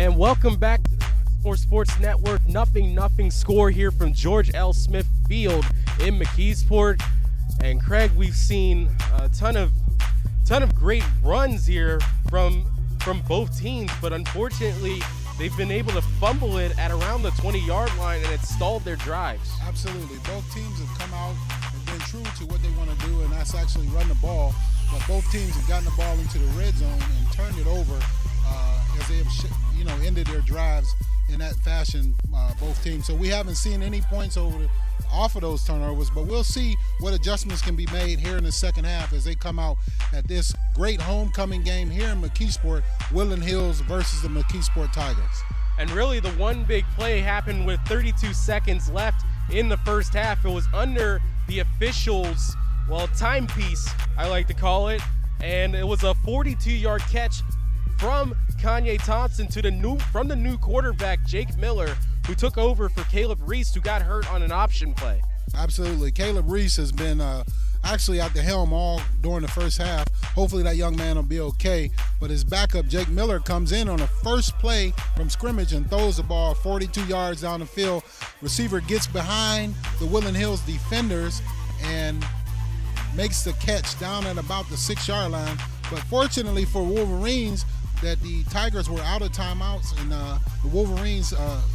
And welcome back to the Roxamore Sports Network. Nothing score here from George L. Smith Field in McKeesport. And Craig, we've seen a ton of great runs here from both teams, but unfortunately they've been able to fumble it at around the 20-yard line, and it's stalled their drives. Absolutely. Both teams have come out and been true to what they want to do, and that's actually run the ball. But both teams have gotten the ball into the red zone and turned it over as they have, ended their drives in that fashion, both teams. So we haven't seen any points off of those turnovers, but we'll see what adjustments can be made here in the second half as they come out at this great homecoming game here in McKeesport, Woodland Hills versus the McKeesport Tigers. And really the one big play happened with 32 seconds left in the first half. It was under the officials' timepiece, I like to call it, and it was a 42-yard catch from Kanye Thompson from the new quarterback, Jake Miller, who took over for Caleb Reese, who got hurt on an option play. Absolutely. Caleb Reese has been actually at the helm all during the first half. Hopefully that young man will be okay. But his backup, Jake Miller, comes in on the first play from scrimmage and throws the ball 42 yards down the field. Receiver gets behind the Woodland Hills defenders and makes the catch down at about the 6-yard line. But fortunately for Wolverines, that the Tigers were out of timeouts, and the Wolverines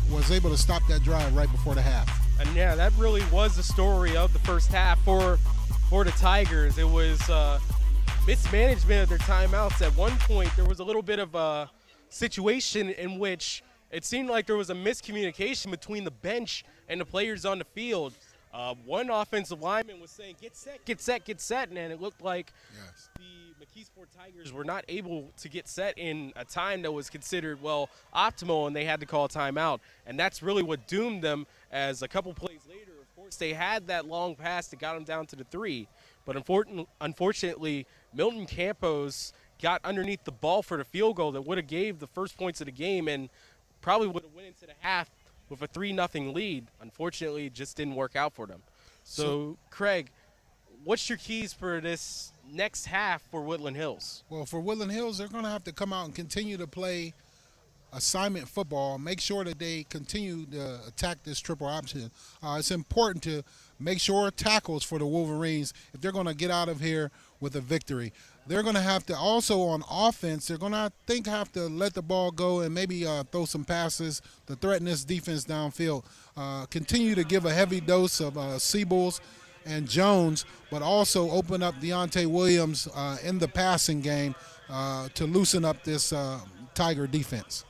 was able to stop that drive right before the half. And yeah, that really was the story of the first half for the Tigers. It was mismanagement of their timeouts. At one point, there was a little bit of a situation in which it seemed like there was a miscommunication between the bench and the players on the field. One offensive lineman was saying, get set, and it looked like the McKeesport Tigers were not able to get set in a time that was considered, optimal, and they had to call a timeout. And that's really what doomed them, as a couple plays later, of course, they had that long pass that got them down to the 3. But unfortunately, Milton Campos got underneath the ball for the field goal that would have gave the first points of the game and probably would have went into the half with a 3-0 lead. Unfortunately, it just didn't work out for them. So, Craig, what's your keys for this next half for Woodland Hills? Well, for Woodland Hills, they're going to have to come out and continue to play assignment football, make sure that they continue to attack this triple option. It's important to make sure tackles for the Wolverines if they're going to get out of here with a victory. They're going to have to also on offense, they're going to have to let the ball go and maybe throw some passes to threaten this defense downfield. Continue to give a heavy dose of Seables and Jones, but also open up Deontay Williams in the passing game to loosen up this Tiger defense.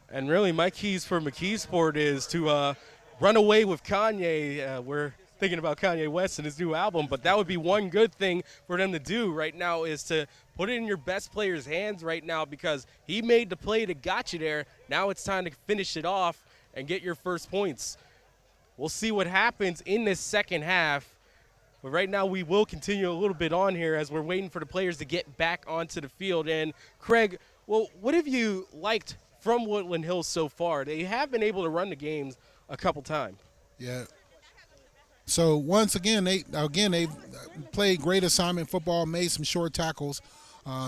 And really, my keys for McKeesport is to run away with Kanye. We're thinking about Kanye West and his new album, but that would be one good thing for them to do right now, is to put it in your best player's hands right now, because he made the play that got you there. Now it's time to finish it off and get your first points. We'll see what happens in this second half. But right now we will continue a little bit on here as we're waiting for the players to get back onto the field. And Craig, what have you liked from Woodland Hills so far? They have been able to run the games a couple times. Yeah. So once again, they played great assignment football, made some short tackles.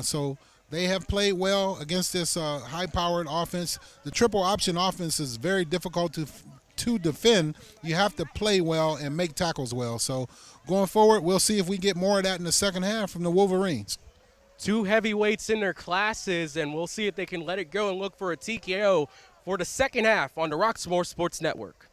So they have played well against this high-powered offense. The triple option offense is very difficult to defend. You have to play well and make tackles well. So going forward, we'll see if we get more of that in the second half from the Wolverines. 2 heavyweights in their classes, and we'll see if they can let it go and look for a TKO for the second half on the Roxamore Sports Network.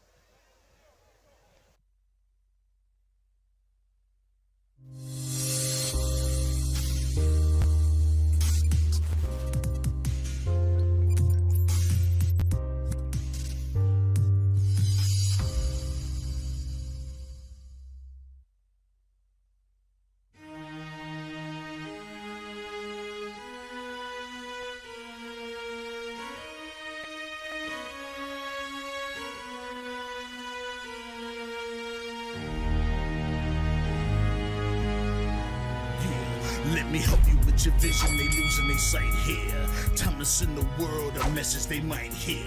Let me help you with your vision, they losing their sight here. Time to send the world a message they might hear.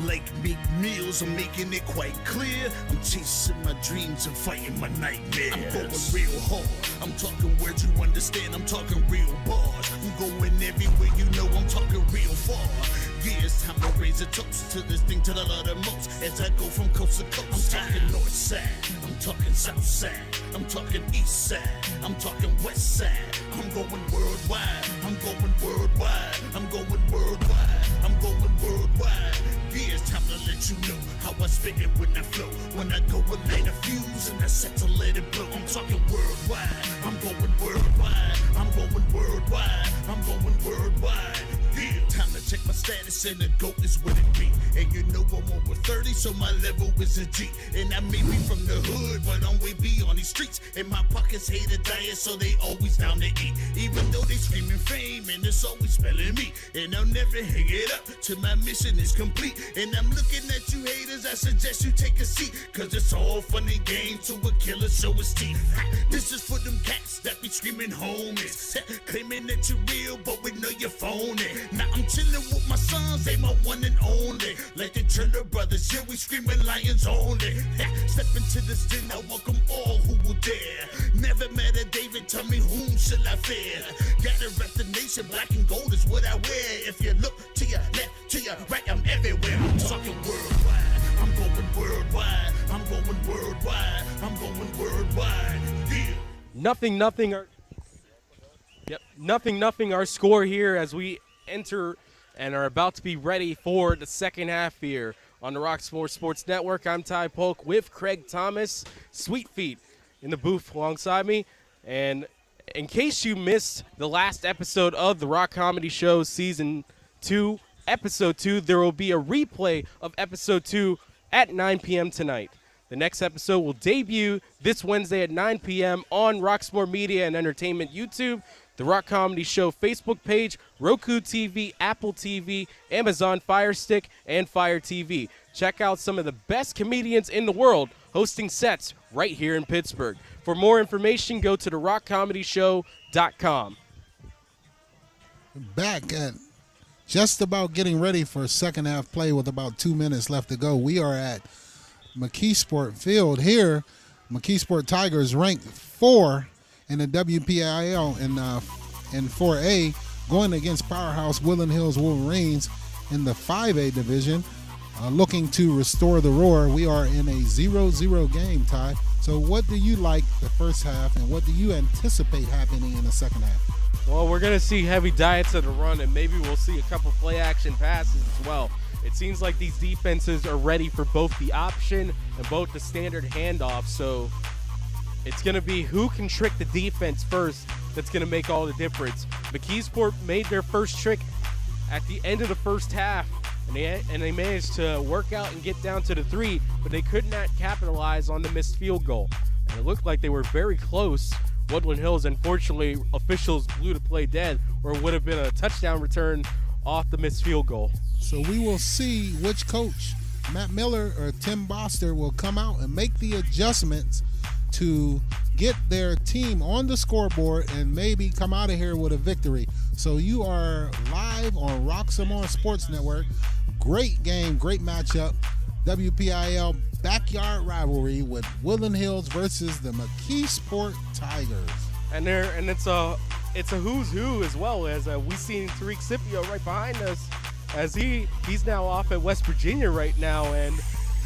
Like Meek Mills, I'm making it quite clear. I'm chasing my dreams and fighting my nightmares. I'm going real hard, I'm talking words you understand, I'm talking real bars. I'm going everywhere, you know I'm talking real far. Yeah, it's time to raise a toast to this thing to the Lord the most. As I go from coast to coast, I'm talking north side, I'm talking south side, I'm talking east side, I'm talking west side. I'm going worldwide, I'm going worldwide, I'm going worldwide, I'm going worldwide. Yeah, it's time to let you know how I spit it when I flow. When I go and light a fuse and I set to let it blow. I'm talking worldwide, I'm going worldwide, I'm going worldwide, I'm going worldwide. Yeah, time to check my status and the GOAT is what it be. And you know I'm over 30, so my level is a G. And I may be from the hood, but I'm way beyond these streets. And my pockets hate a diet, so they always down to eat. Even though they screaming fame, and it's always spelling me. And I'll never hang it up till my mission is complete. And I'm looking at you haters, I suggest you take a seat. Cause it's all funny game to a killer show his teeth. This is for them cats that be screaming homies. Claiming that you're real, but we know you're phony. Now I'm chilling with my sons, they my one and only. Like the Turner brothers, yeah, we screaming lions only. Step into this den, I welcome all who will dare. Never met a David, tell me whom shall I fear? Gotta rep the nation, black and gold is what I wear. If you look to your left, to your right, I'm everywhere. I'm talking worldwide, I'm going worldwide, I'm going worldwide, I'm going worldwide. Yeah. Nothing. Nothing. Our score here as we enter and are about to be ready for the second half here on the Roxamore Sports Network. I'm Ty Polk with Craig Thomas, Sweet Feet in the booth alongside me. And in case you missed the last episode of the Rock Comedy Show Season 2, Episode 2, there will be a replay of Episode 2 at 9 p.m. tonight. The next episode will debut this Wednesday at 9 p.m. on Roxamore Media and Entertainment YouTube, the Rock Comedy Show Facebook page, Roku TV, Apple TV, Amazon Fire Stick, and Fire TV. Check out some of the best comedians in the world hosting sets right here in Pittsburgh. For more information, go to therockcomedyshow.com. Back at just about getting ready for second half play with about 2 minutes left to go. We are at McKeesport Field here. McKeesport Tigers ranked 4 in the WPIL in 4A, going against powerhouse Woodland Hills Wolverines in the 5A division, looking to restore the roar. We are in a 0-0 game, Ty. So what do you like the first half, and what do you anticipate happening in the second half? Well, we're going to see heavy diets of the run, and maybe we'll see a couple play-action passes as well. It seems like these defenses are ready for both the option and both the standard handoff, so it's going to be who can trick the defense first that's going to make all the difference. McKeesport made their first trick at the end of the first half, and they managed to work out and get down to the 3, but they could not capitalize on the missed field goal. And it looked like they were very close. Woodland Hills, unfortunately, officials blew the play dead, or it would have been a touchdown return off the missed field goal. So we will see which coach, Matt Miller or Tim Boster, will come out and make the adjustments to get their team on the scoreboard and maybe come out of here with a victory. So you are live on Roxamore Sports Network. Great game, great matchup. WPIL backyard rivalry with Woodland Hills versus the McKeesport Tigers. And it's a who's who as well, as we seen Tariq Scipio right behind us, as he's now off at West Virginia right now, and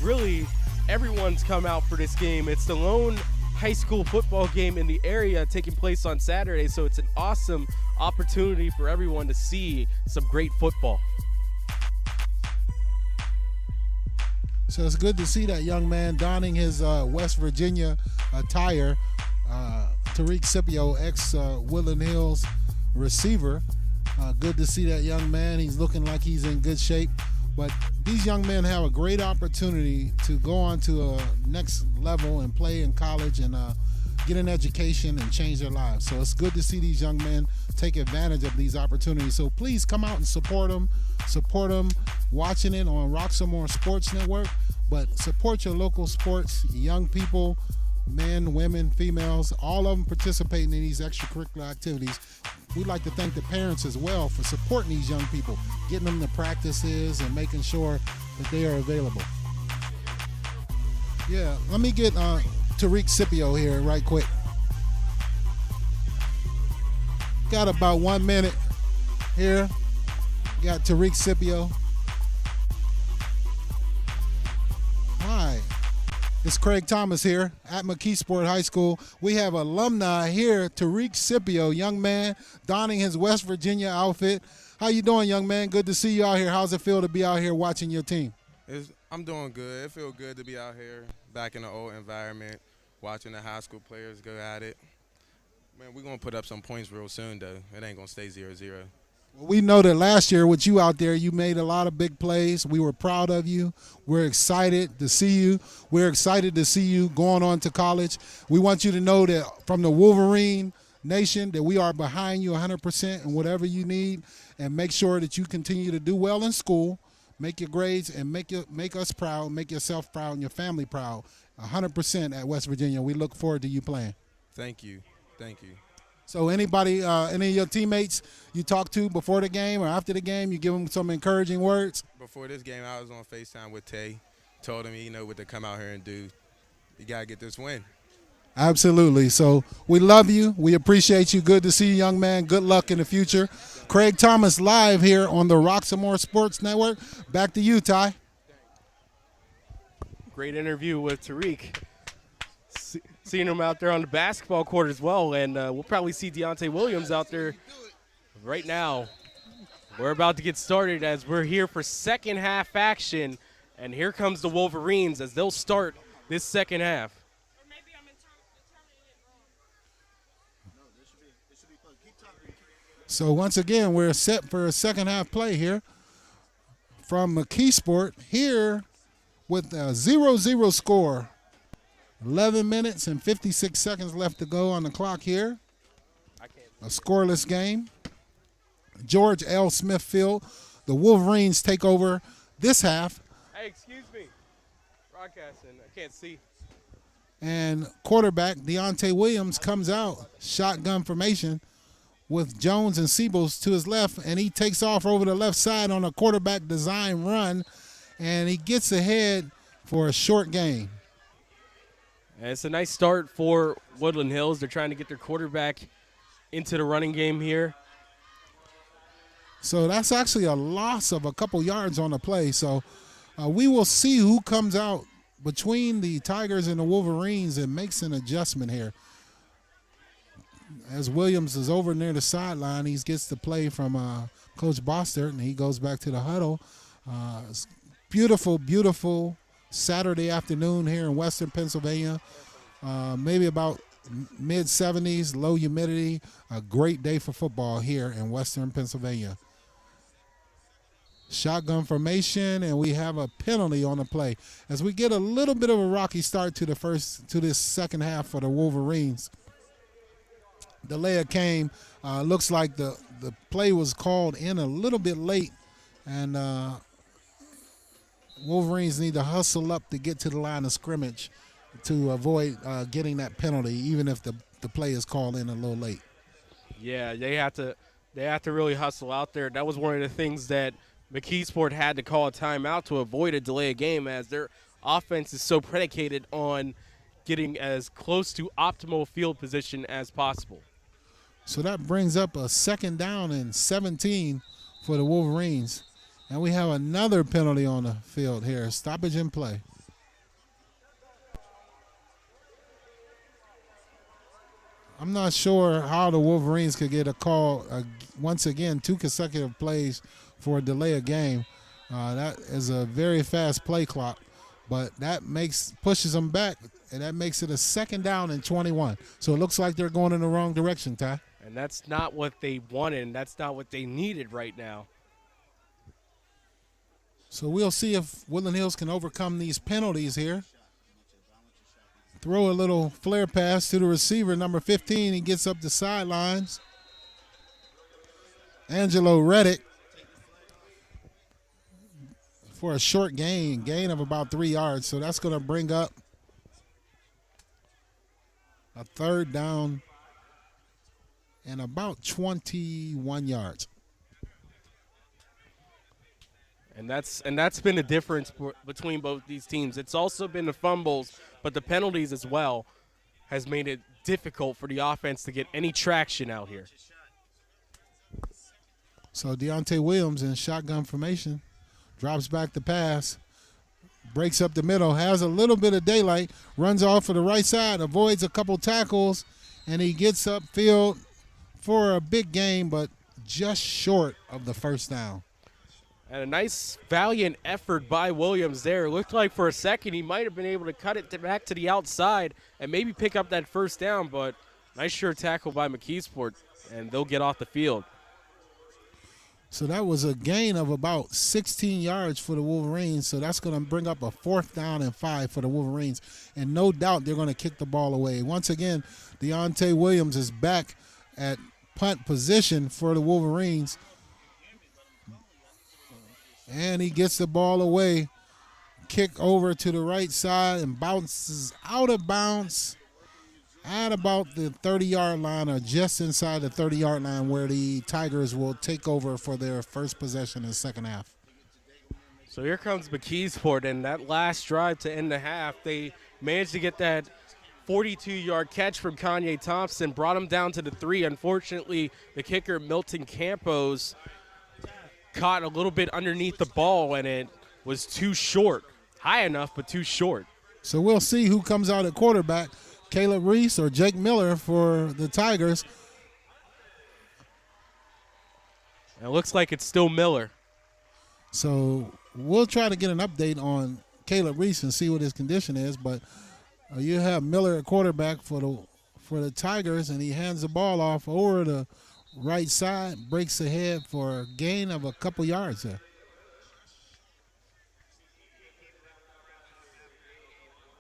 really everyone's come out for this game. It's the lone high school football game in the area taking place on Saturday, so it's an awesome opportunity for everyone to see some great football. So it's good to see that young man donning his West Virginia attire. Tariq Scipio, ex-Woodland Hills receiver. Good to see that young man. He's looking like he's in good shape. But these young men have a great opportunity to go on to a next level and play in college and get an education and change their lives. So it's good to see these young men take advantage of these opportunities. So please come out and support them. Support them watching it on Roxamore Sports Network. But support your local sports, young people, men, women, females, all of them participating in these extracurricular activities. We'd like to thank the parents as well for supporting these young people, getting them to practices and making sure that they are available. Yeah, let me get Tariq Scipio here right quick. Got about 1 minute here. Got Tariq Scipio. It's Craig Thomas here at McKeesport High School. We have alumni here, Tariq Scipio, young man, donning his West Virginia outfit. How you doing, young man? Good to see you out here. How's it feel to be out here watching your team? I'm doing good. It feels good to be out here, back in the old environment, watching the high school players go at it. Man, we're going to put up some points real soon, though. It ain't going to stay 0-0. Well, we know that last year with you out there, you made a lot of big plays. We were proud of you. We're excited to see you. We're excited to see you going on to college. We want you to know that from the Wolverine Nation that we are behind you 100% in whatever you need, and make sure that you continue to do well in school, make your grades, and make us proud, make yourself proud and your family proud 100% at West Virginia. We look forward to you playing. Thank you. Thank you. So anybody, any of your teammates you talk to before the game or after the game, you give them some encouraging words? Before this game, I was on FaceTime with Tay. Told him, what to come out here and do. You got to get this win. Absolutely. So we love you. We appreciate you. Good to see you, young man. Good luck in the future. Craig Thomas live here on the Roxamore Sports Network. Back to you, Ty. Great interview with Tariq. Seeing him out there on the basketball court as well, and we'll probably see Deontay Williams out there right now. We're about to get started as we're here for second half action, and here comes the Wolverines as they'll start this second half. So once again, we're set for a second half play here from McKeesport here with a 0-0 score. 11 minutes and 56 seconds left to go on the clock here. A scoreless game. George L. Smith Field. The Wolverines take over this half. Hey, excuse me. Broadcasting. I can't see. And quarterback Deontay Williams comes out. Shotgun formation with Jones and Siebels to his left. And he takes off over the left side on a quarterback design run. And he gets ahead for a short gain. And it's a nice start for Woodland Hills. They're trying to get their quarterback into the running game here. So that's actually a loss of a couple yards on the play. So we will see who comes out between the Tigers and the Wolverines and makes an adjustment here. As Williams is over near the sideline, he gets the play from Coach Bostert, and he goes back to the huddle. It's beautiful, beautiful Saturday afternoon here in Western Pennsylvania. Maybe about mid-70s, low humidity. A great day for football here in Western Pennsylvania. Shotgun formation, and we have a penalty on the play as we get a little bit of a rocky start to this second half for the Wolverines. Delay of game. Looks like the play was called in a little bit late, and Wolverines need to hustle up to get to the line of scrimmage to avoid getting that penalty, even if the play is called in a little late. Yeah, they have to really hustle out there. That was one of the things that McKeesport had to call a timeout to avoid a delay of game, as their offense is so predicated on getting as close to optimal field position as possible. So that brings up a second down and 17 for the Wolverines. And we have another penalty on the field here, stoppage in play. I'm not sure how the Wolverines could get a call. Once again, 2 consecutive plays for a delay of game. That is a very fast play clock, but that pushes them back, and that makes it a second down and 21. So it looks like they're going in the wrong direction, Ty. And that's not what they wanted, and that's not what they needed right now. So we'll see if Woodland Hills can overcome these penalties here. Throw a little flare pass to the receiver, number 15. He gets up the sidelines. Angelo Reddick for a short gain of about 3 yards. So that's going to bring up a third down and about 21 yards. And that's been the difference between both these teams. It's also been the fumbles, but the penalties as well has made it difficult for the offense to get any traction out here. So Deontay Williams in shotgun formation drops back the pass. breaks up the middle, has a little bit of daylight, runs off for the right side, avoids a couple tackles, and he gets upfield for a big gain, but just short of the first down. And a nice, valiant effort by Williams there. Looked like for a second he might have been able to cut it back to the outside and maybe pick up that first down, but nice sure tackle by McKeesport, and they'll get off the field. So that was a gain of about 16 yards for the Wolverines, so that's going to bring up a 4th down and 5 for the Wolverines, and no doubt they're going to kick the ball away. Once again, Deontay Williams is back at punt position for the Wolverines. And he gets the ball away. Kick over to the right side and bounces out of bounds at about the 30-yard line, or just inside the 30-yard line, where the Tigers will take over for their first possession in the second half. So here comes McKeesport, and that last drive to end the half, they managed to get that 42-yard catch from Kanye Thompson, brought him down to the 3. Unfortunately, the kicker, Milton Campos, caught a little bit underneath the ball, and it was too short. High enough, but too short. So we'll see who comes out at quarterback, Caleb Reese or Jake Miller for the Tigers. And it looks like it's still Miller. So we'll try to get an update on Caleb Reese and see what his condition is, but you have Miller at quarterback for the Tigers, and he hands the ball off over the right side, breaks ahead for a gain of a couple yards there.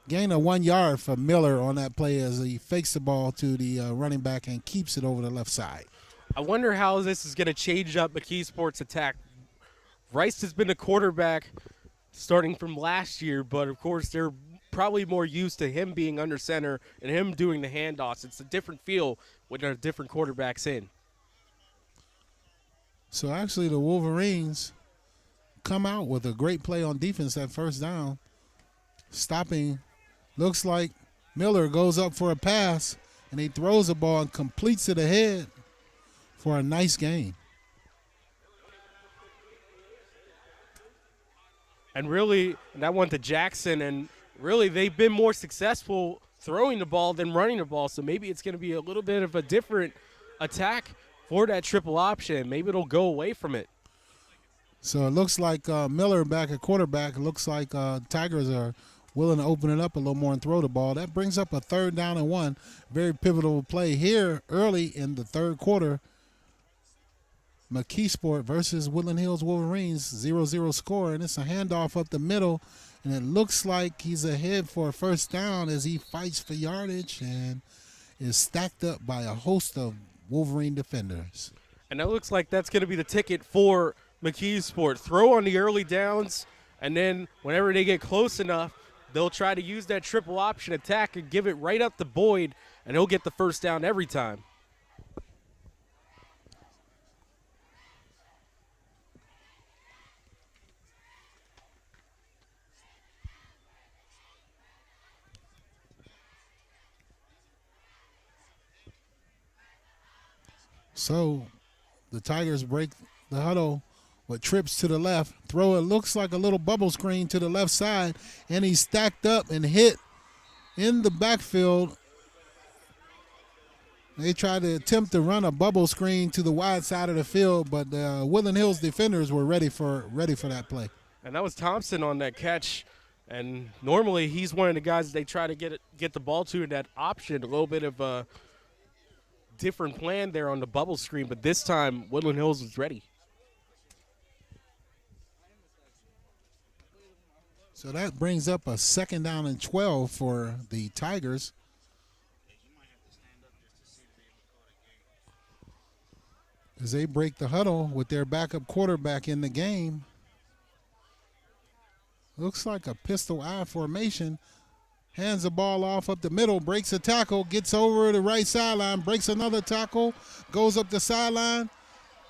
Gain of 1 yard for Miller on that play as he fakes the ball to the running back and keeps it over the left side. I wonder how this is going to change up McKeesport's attack. Rice has been a quarterback starting from last year, but of course they're probably more used to him being under center and him doing the handoffs. It's a different feel when there are different quarterbacks in. So actually the Wolverines come out with a great play on defense that first down. Stopping, looks like Miller goes up for a pass, and he throws the ball and completes it ahead for a nice gain. And really, that went to Jackson, and really they've been more successful throwing the ball than running the ball, so maybe it's going to be a little bit of a different attack for that triple option. Maybe it'll go away from it. So it looks like Miller back at quarterback. It looks like Tigers are willing to open it up a little more and throw the ball. That brings up a 3rd down and 1. Very pivotal play here early in the third quarter. McKeesport versus Woodland Hills Wolverines, 0-0 score, and it's a handoff up the middle, and it looks like he's ahead for a first down as he fights for yardage and is stacked up by a host of Wolverine defenders. And that looks like that's going to be the ticket for McKeesport. Throw on the early downs, and then whenever they get close enough, they'll try to use that triple option attack and give it right up to Boyd, and he'll get the first down every time. So the Tigers break the huddle with trips to the left. Throw it looks like a little bubble screen to the left side, and he's stacked up and hit in the backfield. They tried to attempt to run a bubble screen to the wide side of the field, but the Woodland Hills defenders were ready for that play. And that was Thompson on that catch. And normally he's one of the guys they try to get the ball to in that option. A little bit of a different plan there on the bubble screen, but this time Woodland Hills was ready. So that brings up a 2nd down and 12 for the Tigers. As they break the huddle with their backup quarterback in the game. Looks like a pistol eye formation. Hands the ball off up the middle, breaks a tackle, gets over the right sideline, breaks another tackle, goes up the sideline,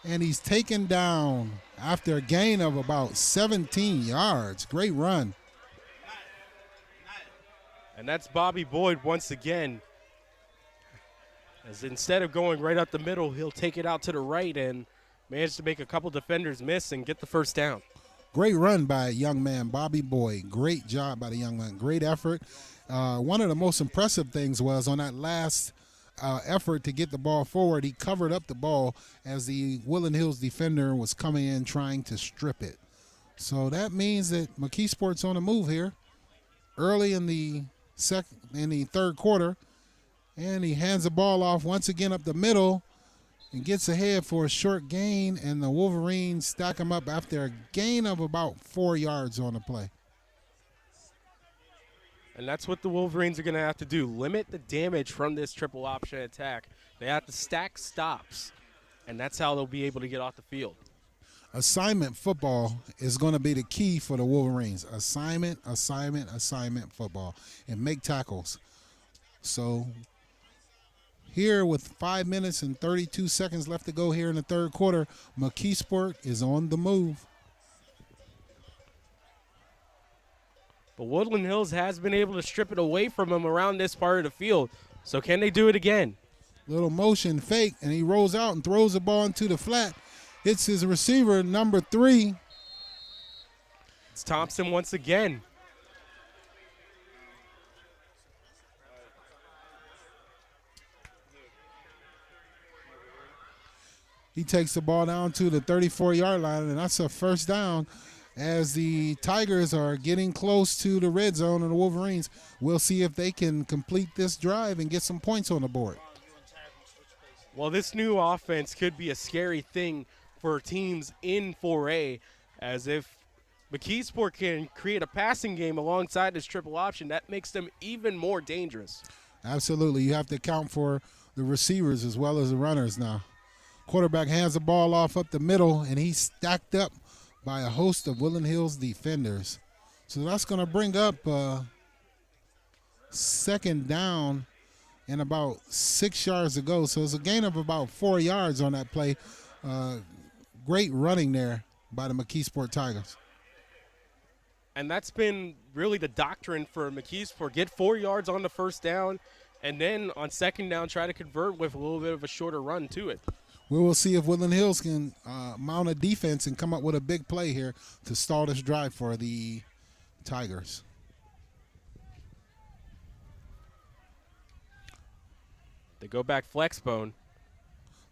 and he's taken down after a gain of about 17 yards. Great run. And that's Bobby Boyd once again. As instead of going right up the middle, he'll take it out to the right and manage to make a couple defenders miss and get the first down. Great run by a young man, Bobby Boyd. Great job by the young man. Great effort. One of the most impressive things was on that last effort to get the ball forward, he covered up the ball as the Woodland Hills defender was coming in trying to strip it. So that means that McKeesport's on the move here early in the third quarter, and he hands the ball off once again up the middle and gets ahead for a short gain, and the Wolverines stack him up after a gain of about 4 yards on the play. And that's what the Wolverines are going to have to do, limit the damage from this triple option attack. They have to stack stops, and that's how they'll be able to get off the field. Assignment football is going to be the key for the Wolverines. Assignment football, and make tackles. So here with 5 minutes and 32 seconds left to go here in the third quarter, McKeesport is on the move. But Woodland Hills has been able to strip it away from them around this part of the field. So can they do it again? Little motion fake, and he rolls out and throws the ball into the flat. Hits his receiver, number 3. It's Thompson once again. He takes the ball down to the 34-yard line, and that's a first down. As the Tigers are getting close to the red zone of the Wolverines, we'll see if they can complete this drive and get some points on the board. Well, this new offense could be a scary thing for teams in 4A, as if McKeesport can create a passing game alongside this triple option, that makes them even more dangerous. Absolutely. You have to account for the receivers as well as the runners now. Quarterback hands the ball off up the middle, and he's stacked up by a host of Woodland Hills defenders. So that's going to bring up second down and about 6 yards to go. So it's a gain of about 4 yards on that play. Great running there by the McKeesport Tigers. And that's been really the doctrine for McKeesport. Get 4 yards on the first down, and then on second down try to convert with a little bit of a shorter run to it. We will see if Woodland Hills can mount a defense and come up with a big play here to stall this drive for the Tigers. They go back flex bone.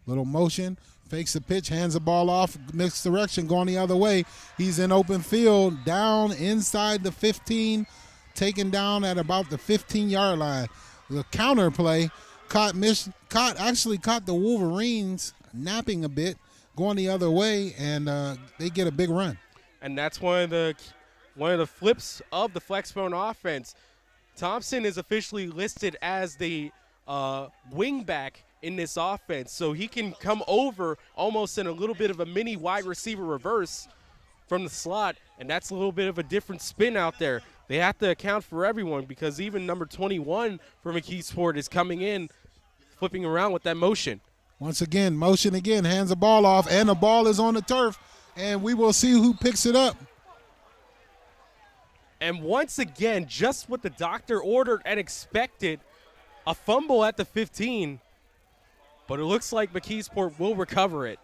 Little motion, fakes the pitch, hands the ball off, mixed direction, going the other way. He's in open field, down inside the 15, taken down at about the 15-yard line. The counter play actually caught the Wolverines napping a bit, going the other way, and they get a big run. And that's one of the flips of the flexbone offense. Thompson is officially listed as the wing back in this offense, so he can come over almost in a little bit of a mini wide receiver reverse from the slot, and that's a little bit of a different spin out there. They have to account for everyone because even number 21 for McKeesport is coming in, flipping around with that motion. Once again, motion again, hands the ball off, and the ball is on the turf, and we will see who picks it up. And once again, just what the doctor ordered and expected, a fumble at the 15, but it looks like McKeesport will recover it.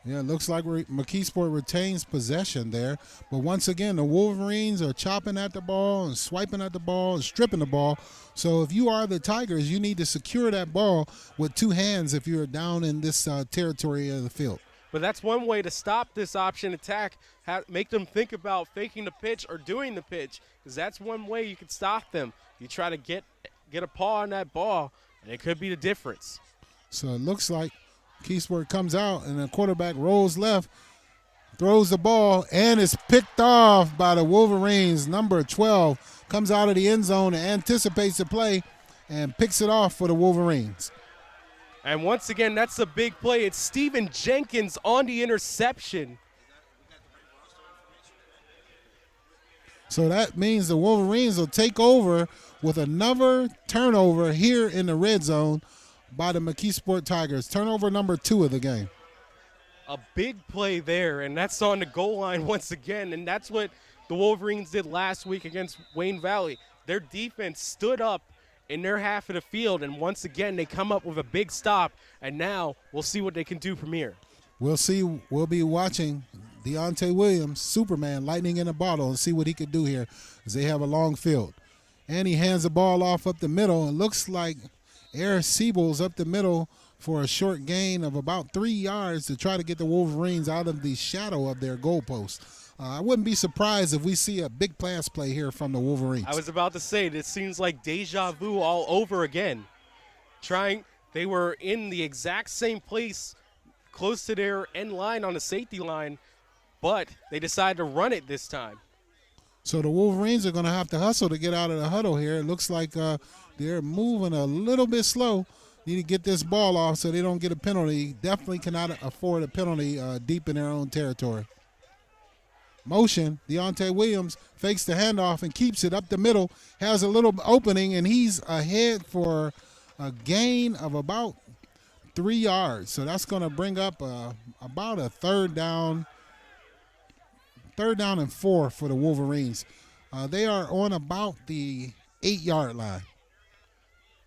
Yeah, it looks like McKeesport retains possession there. But once again, the Wolverines are chopping at the ball and swiping at the ball and stripping the ball. So if you are the Tigers, you need to secure that ball with 2 hands if you're down in this territory of the field. But that's one way to stop this option attack, make them think about faking the pitch or doing the pitch, because that's one way you can stop them. You try to get a paw on that ball, and it could be the difference. So it looks like McKeesport comes out, and the quarterback rolls left, throws the ball, and is picked off by the Wolverines. Number 12 comes out of the end zone and anticipates the play and picks it off for the Wolverines. And once again, that's a big play. It's Steven Jenkins on the interception. So that means the Wolverines will take over with another turnover here in the red zone by the McKeesport Tigers. Turnover number 2 of the game. A big play there, and that's on the goal line once again, and that's what the Wolverines did last week against Wayne Valley. Their defense stood up in their half of the field, and once again they come up with a big stop, and now we'll see what they can do from here. We'll see. We'll be watching Deontay Williams, Superman, lightning in a bottle, and see what he could do here as they have a long field. And he hands the ball off up the middle. It looks like Eric Siebel's up the middle for a short gain of about 3 yards to try to get the Wolverines out of the shadow of their goalpost. I wouldn't be surprised if we see a big pass play here from the Wolverines. I was about to say, this seems like deja vu all over again. They were in the exact same place close to their end line on the safety line, but they decided to run it this time. So the Wolverines are going to have to hustle to get out of the huddle here. It looks like they're moving a little bit slow. Need to get this ball off so they don't get a penalty. Definitely cannot afford a penalty deep in their own territory. Motion, Deontay Williams fakes the handoff and keeps it up the middle. Has a little opening, and he's ahead for a gain of about 3 yards. So that's going to bring up about a third down and 4 for the Wolverines. They are on about the 8-yard line.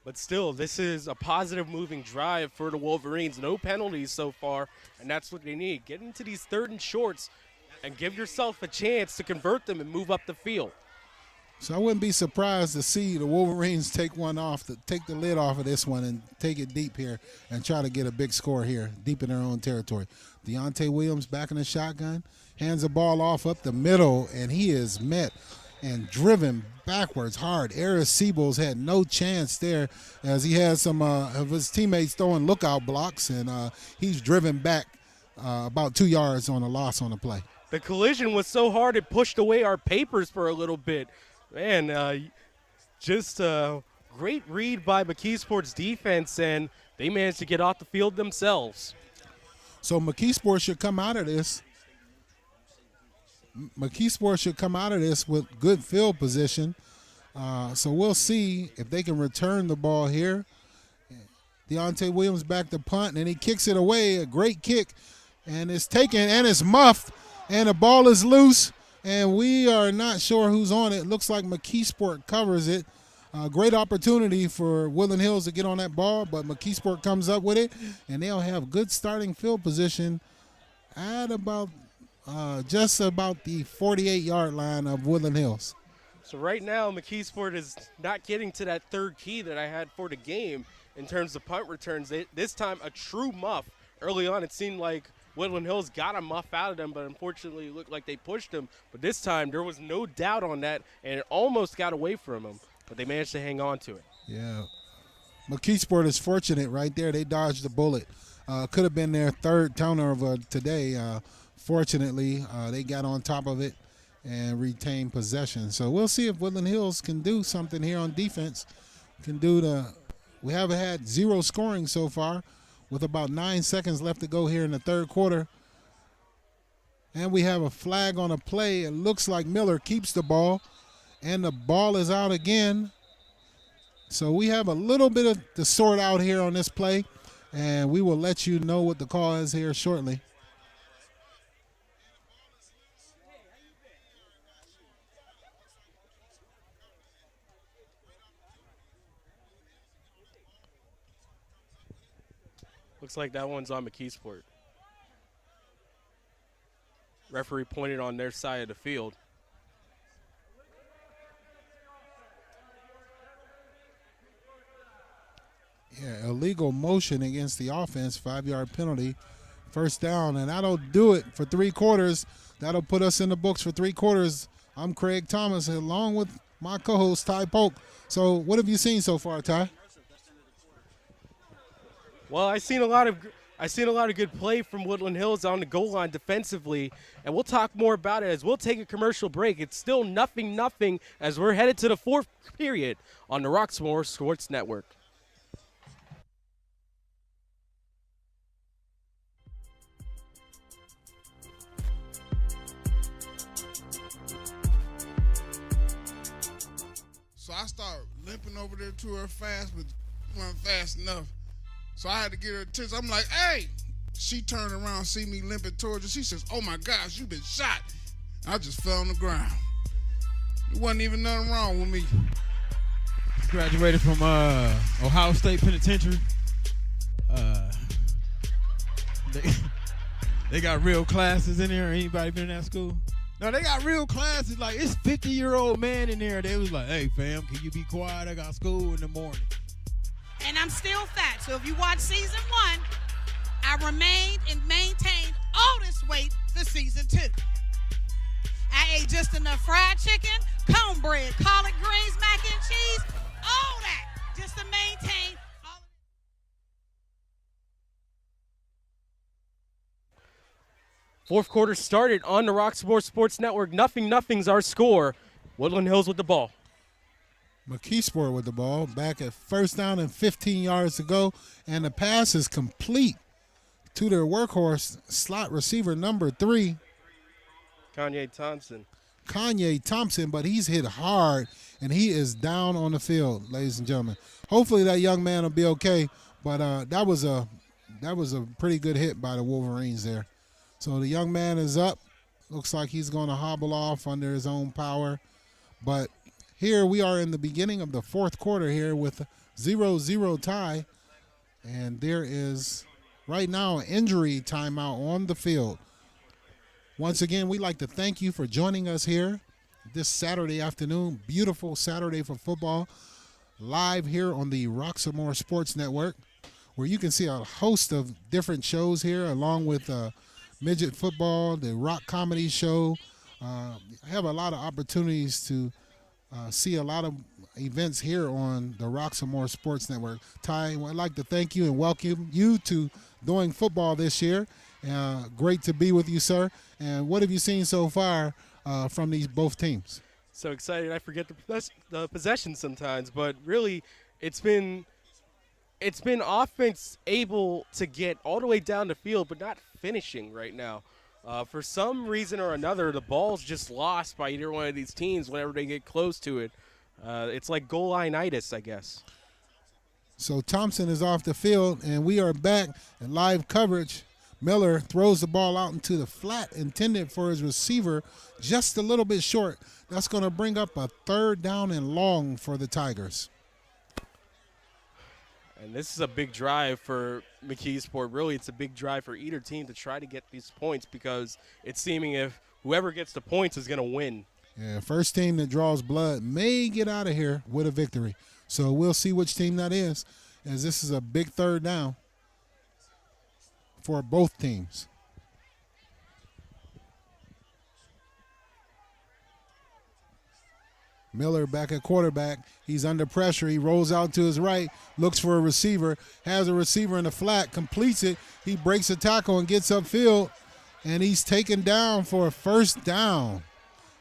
But still, this is a positive moving drive for the Wolverines. No penalties so far, and that's what they need. Get into these 3rd and shorts and give yourself a chance to convert them and move up the field. So I wouldn't be surprised to see the Wolverines take the lid off of this one and take it deep here and try to get a big score here, deep in their own territory. Deontay Williams back in the shotgun, hands the ball off up the middle, and he is met and driven backwards hard. Eric Siebels had no chance there as he had some of his teammates throwing lookout blocks, and he's driven back about 2 yards on a loss on the play. The collision was so hard it pushed away our papers for a little bit. Man, just a great read by McKeesport's defense, and they managed to get off the field themselves. So McKeesport should come out of this. McKeesport should come out of this with good field position. So we'll see if they can return the ball here. Deontay Williams back to punt, and he kicks it away. A great kick, and it's taken, and it's muffed, and the ball is loose. And we are not sure who's on it. Looks like McKeesport covers it. Great opportunity for Woodland Hills to get on that ball, but McKeesport comes up with it, and they'll have good starting field position at about just about the 48-yard line of Woodland Hills. So right now, McKeesport is not getting to that 3rd key that I had for the game in terms of punt returns. This time, a true muff. Early on, it seemed like Woodland Hills got a muff out of them, but unfortunately it looked like they pushed them. But this time, there was no doubt on that, and it almost got away from them, but they managed to hang on to it. Yeah. McKeesport is fortunate right there. They dodged the bullet. Could have been their 3rd turnover today. Fortunately, they got on top of it and retained possession. So we'll see if Woodland Hills can do something here on defense. We haven't had 0 scoring so far, with about 9 seconds left to go here in the 3rd quarter. And we have a flag on a play. It looks like Miller keeps the ball, and the ball is out again. So we have a little bit to sort out here on this play, and we will let you know what the call is here shortly. Looks like that one's on McKeesport. Referee pointed on their side of the field. Yeah, illegal motion against the offense, 5-yard penalty, 1st down, and that'll do it for 3 quarters. That'll put us in the books for 3 quarters. I'm Craig Thomas, along with my co-host Ty Polk. So what have you seen so far, Ty? Well, I seen a lot of good play from Woodland Hills on the goal line defensively, and we'll talk more about it as we'll take a commercial break. It's still 0-0 as we're headed to the 4th period on the Roxamore Sports Network. So I started limping over there to her fast, but wasn't fast enough. So I had to get her attention. I'm like, hey. She turned around, see me limping towards her. She says, oh my gosh, you've been shot. I just fell on the ground. There wasn't even nothing wrong with me. Graduated from Ohio State Penitentiary. They got real classes in there. Anybody been in that school? No, they got real classes. Like, it's 50-year-old man in there. They was like, hey, fam, can you be quiet? I got school in the morning. And I'm still fat. So if you watch season 1, I remained and maintained all this weight for season 2. I ate just enough fried chicken, cornbread, collard greens, mac and cheese, all that, just to maintain all of it. Fourth quarter started on the Roxamore Sports Network. Nothing's our score. Woodland Hills with the ball. McKeesport with the ball, back at first down and 15 yards to go, and the pass is complete to their workhorse slot receiver number 3, Kanye Thompson, but he's hit hard, and he is down on the field, ladies and gentlemen. Hopefully that young man will be okay, but that was a pretty good hit by the Wolverines there. So the young man is up. Looks like he's going to hobble off under his own power, but here we are in the beginning of the fourth quarter here with a 0-0 tie, and there is right now an injury timeout on the field. Once again, we'd like to thank you for joining us here this Saturday afternoon. Beautiful Saturday for football, live here on the Roxamore Sports Network, where you can see a host of different shows here, along with midget football, the rock comedy show. I have a lot of opportunities to see a lot of events here on the Roxamore Sports Network. Ty, I'd like to thank you and welcome you to doing football this year. Great to be with you, sir. And what have you seen so far from these both teams? So excited, I forget the possession sometimes, but really it's been offense able to get all the way down the field, but not finishing right now. For some reason or another, the ball's just lost by either one of these teams whenever they get close to it. It's like goal line-itis, I guess. So Thompson is off the field, and we are back in live coverage. Miller throws the ball out into the flat intended for his receiver, just a little bit short. That's going to bring up a third down and long for the Tigers. And this is a big drive for McKeesport. Really, it's a big drive for either team to try to get these points, because it's seeming if whoever gets the points is going to win. Yeah, first team that draws blood may get out of here with a victory. So we'll see which team that is, as this is a big third down for both teams. Miller back at quarterback. He's under pressure. He rolls out to his right, looks for a receiver, has a receiver in the flat, completes it. He breaks a tackle and gets upfield, and he's taken down for a first down.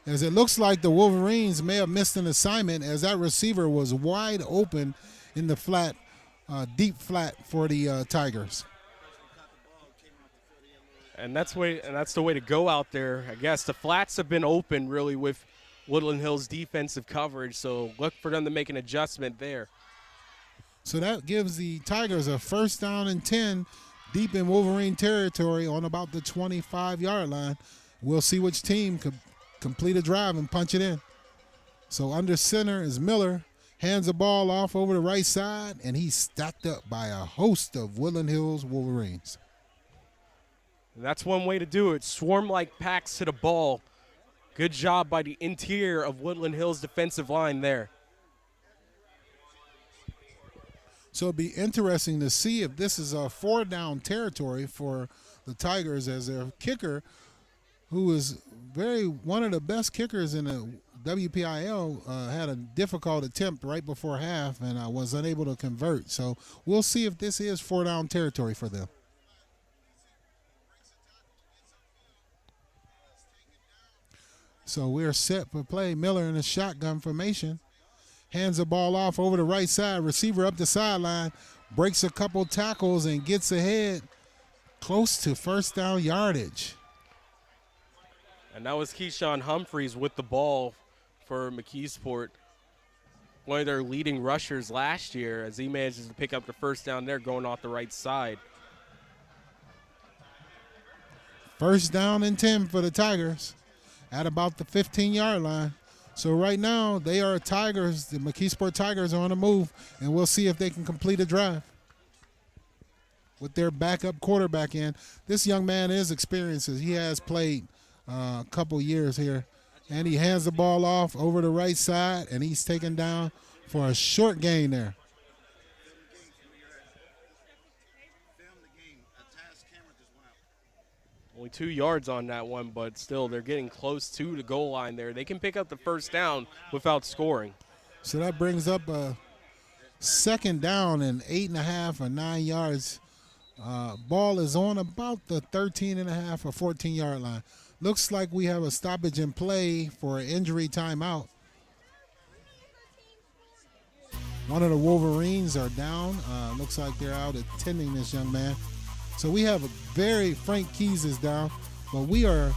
As it looks like the Wolverines may have missed an assignment, as that receiver was wide open in the flat, deep flat for the Tigers. And that's the way to go out there. I guess the flats have been open really with Woodland Hills defensive coverage, so look for them to make an adjustment there. So that gives the Tigers a first down and 10 deep in Wolverine territory on about the 25-yard line. We'll see which team could complete a drive and punch it in. So under center is Miller, hands the ball off over the right side, and he's stacked up by a host of Woodland Hills Wolverines. And that's one way to do it. Swarm like packs to the ball. Good job by the interior of Woodland Hills defensive line there. So it'll be interesting to see if this is a four-down territory for the Tigers, as their kicker, who is one of the best kickers in the WPIL, had a difficult attempt right before half and was unable to convert. So we'll see if this is four-down territory for them. So we're set for play. Miller in a shotgun formation. Hands the ball off over the right side. Receiver up the sideline. Breaks a couple tackles and gets ahead close to first down yardage. And that was Keyshawn Humphreys with the ball for McKeesport. One of their leading rushers last year, as he manages to pick up the first down there going off the right side. First down and 10 for the Tigers at about the 15-yard line. So right now, they are Tigers. The McKeesport Tigers are on the move, and we'll see if they can complete a drive. with their backup quarterback in. This young man is experienced. He has played a couple years here. And he hands the ball off over the right side, and he's taken down for a short gain there. Only 2 yards on that one, but still they're getting close to the goal line there. They can pick up the first down without scoring. So that brings up a second down and 8.5 or 9 yards. Ball is on about the 13.5 or 14-yard line. Looks like we have a stoppage in play for an injury timeout. One of the Wolverines are down. Looks like they're out attending this young man. So we have Frank Keys is down, but we are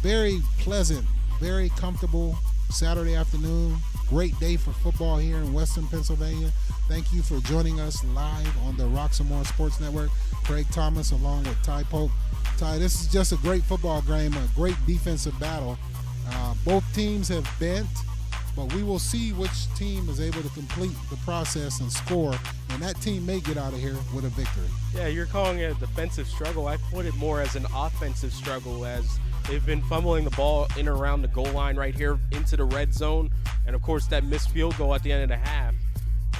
very pleasant, very comfortable Saturday afternoon. Great day for football here in Western Pennsylvania. Thank you for joining us live on the Roxamore Sports Network. Craig Thomas along with Ty Polk. Ty, this is just a great football game, a great defensive battle. Both teams have bent, but we will see which team is able to complete the process and score, and that team may get out of here with a victory. Yeah, you're calling it a defensive struggle. I put it more as an offensive struggle, as they've been fumbling the ball in and around the goal line right here into the red zone, and of course that missed field goal at the end of the half.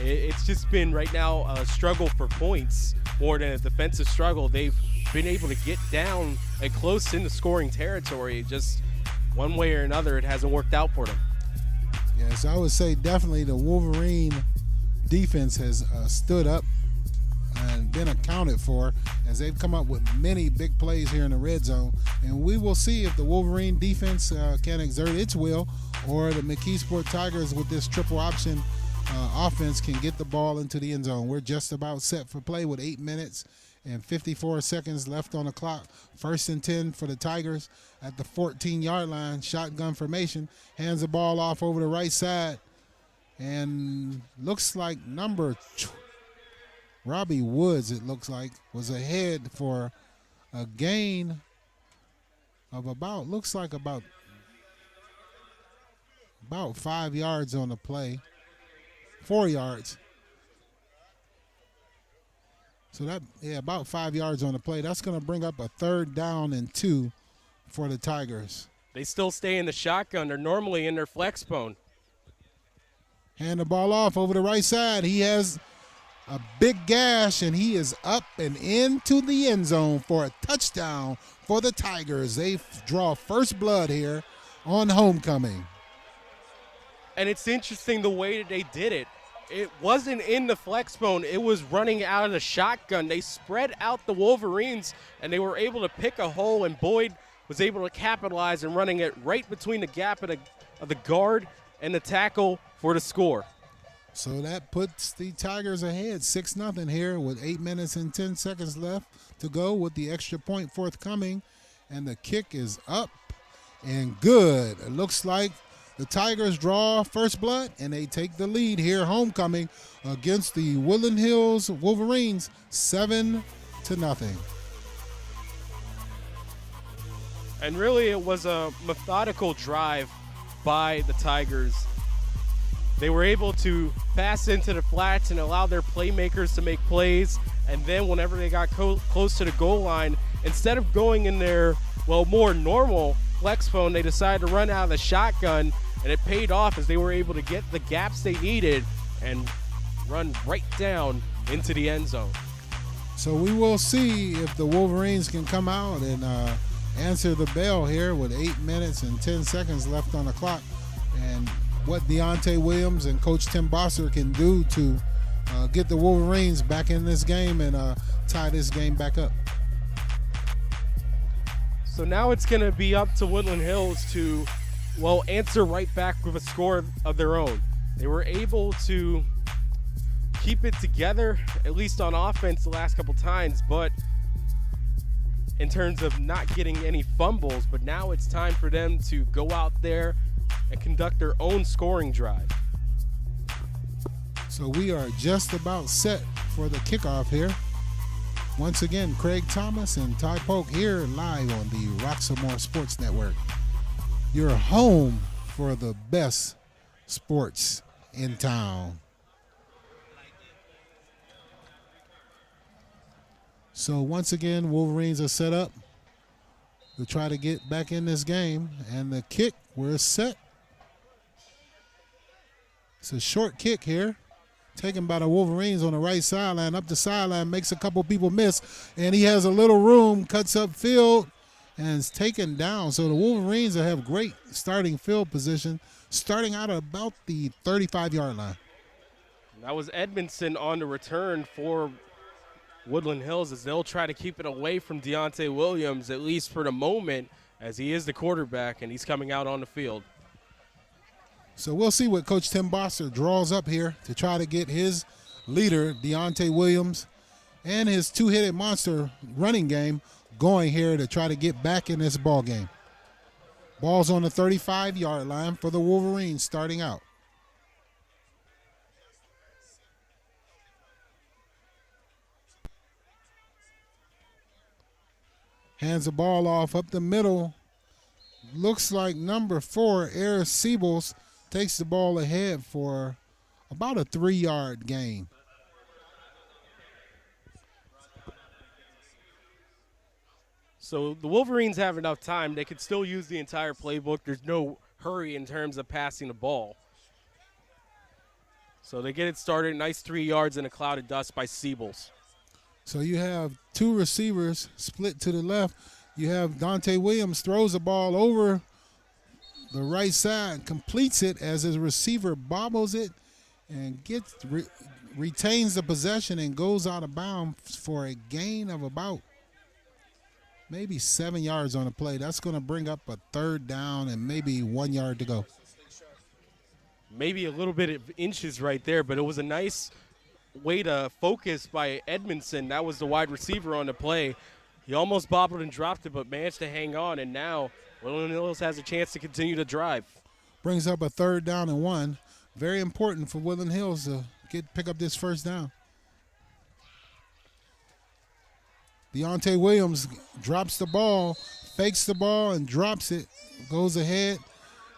It's just been right now a struggle for points more than a defensive struggle. They've been able to get down and close into scoring territory. Just one way or another, it hasn't worked out for them. Yes, I would say definitely the Wolverine defense has stood up and been accounted for, as they've come up with many big plays here in the red zone. And we will see if the Wolverine defense can exert its will, or the McKeesport Tigers with this triple option offense can get the ball into the end zone. We're just about set for play with 8 minutes and 54 seconds left on the clock. 1st and 10 for the Tigers at the 14-yard line. Shotgun formation. Hands the ball off over the right side. And looks like Robbie Woods, it looks like, was ahead for a gain of about 5 yards on the play. 4 yards. So about 5 yards on the play. That's going to bring up a 3rd down and 2 for the Tigers. They still stay in the shotgun. They're normally in their flex bone. Hand the ball off over the right side. He has a big gash, and he is up and into the end zone for a touchdown for the Tigers. They draw first blood here on homecoming. And it's interesting the way that they did it. It wasn't in the flex bone. It was running out of the shotgun. They spread out the Wolverines, and they were able to pick a hole, and Boyd was able to capitalize and running it right between the gap of the guard and the tackle for the score. So that puts the Tigers ahead 6-0 here with 8 minutes and 10 seconds left to go, with the extra point forthcoming. And the kick is up and good. It looks like the Tigers draw first blood, and they take the lead here homecoming against the Woodland Hills Wolverines 7-0. And really it was a methodical drive by the Tigers. They were able to pass into the flats and allow their playmakers to make plays, and then whenever they got close to the goal line, instead of going in their more normal flex phone, they decided to run out of the shotgun, and it paid off as they were able to get the gaps they needed and run right down into the end zone. So we will see if the Wolverines can come out and answer the bell here with 8 minutes and 10 seconds left on the clock, and what Deontay Williams and Coach Tim Bosser can do to get the Wolverines back in this game and tie this game back up. So now it's going to be up to Woodland Hills to, answer right back with a score of their own. They were able to keep it together, at least on offense the last couple times, but in terms of not getting any fumbles. But now it's time for them to go out there and conduct their own scoring drive. So we are just about set for the kickoff here. Once again, Craig Thomas and Ty Polk here live on the Roxamore Sports Network. Your home for the best sports in town. So once again, Wolverines are set up to try to get back in this game. And the kick, we're set. It's a short kick here. Taken by the Wolverines on the right sideline. Up the sideline, makes a couple people miss. And he has a little room, cuts up field, and is taken down. So the Wolverines will have great starting field position, starting out at about the 35-yard line. That was Edmondson on the return for Woodland Hills, as they'll try to keep it away from Deontay Williams, at least for the moment, as he is the quarterback and he's coming out on the field. So we'll see what Coach Tim Boster draws up here to try to get his leader, Deontay Williams, and his two-headed monster running game going here to try to get back in this ball game. Ball's on the 35-yard line for the Wolverines starting out. Hands the ball off up the middle. Looks like number 4, Eric Siebels, takes the ball ahead for about a 3-yard gain. So the Wolverines have enough time. They could still use the entire playbook. There's no hurry in terms of passing the ball. So they get it started. Nice 3 yards in a cloud of dust by Siebels. So you have 2 receivers split to the left. You have Dante Williams throws the ball over the right side, completes it as his receiver bobbles it and retains the possession and goes out of bounds for a gain of about maybe 7 yards on the play. That's going to bring up a 3rd down and maybe 1 yard to go. Maybe a little bit of inches right there, but it was a nice way to focus by Edmondson. That was the wide receiver on the play. He almost bobbled and dropped it, but managed to hang on, and now Woodland Hills has a chance to continue to drive. Brings up a 3rd down and 1. Very important for Woodland Hills to pick up this 1st down. Deontay Williams drops the ball, fakes the ball, and drops it, goes ahead,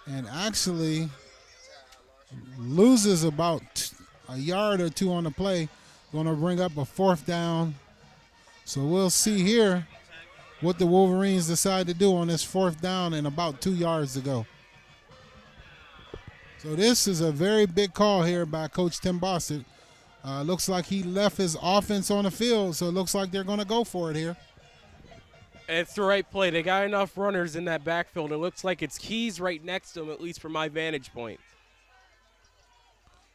and actually loses about a yard or 2 on the play. Going to bring up a 4th down. So we'll see here what the Wolverines decide to do on this 4th down and about 2 yards to go. So this is a very big call here by Coach Tim Boster. Looks like he left his offense on the field, so it looks like they're going to go for it here. It's the right play. They got enough runners in that backfield. It looks like it's Keys right next to him, at least from my vantage point.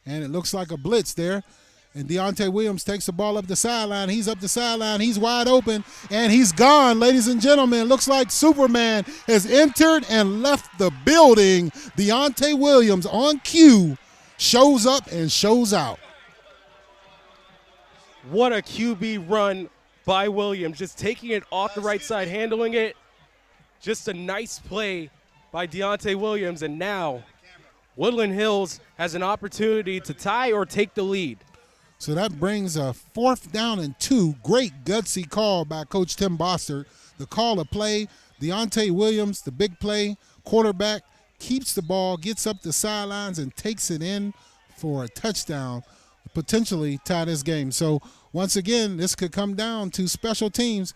And it looks like a blitz there. And Deontay Williams takes the ball up the sideline. He's up the sideline. He's wide open, and he's gone, ladies and gentlemen. Looks like Superman has entered and left the building. Deontay Williams on cue shows up and shows out. What a QB run by Williams, just taking it off the right side, handling it. Just a nice play by Deontay Williams, and now Woodland Hills has an opportunity to tie or take the lead. So that brings a 4th down and 2. Great gutsy call by Coach Tim Boster. The call of play, Deontay Williams, the big play, quarterback, keeps the ball, gets up the sidelines, and takes it in for a touchdown, potentially tie this game. So once again, this could come down to special teams.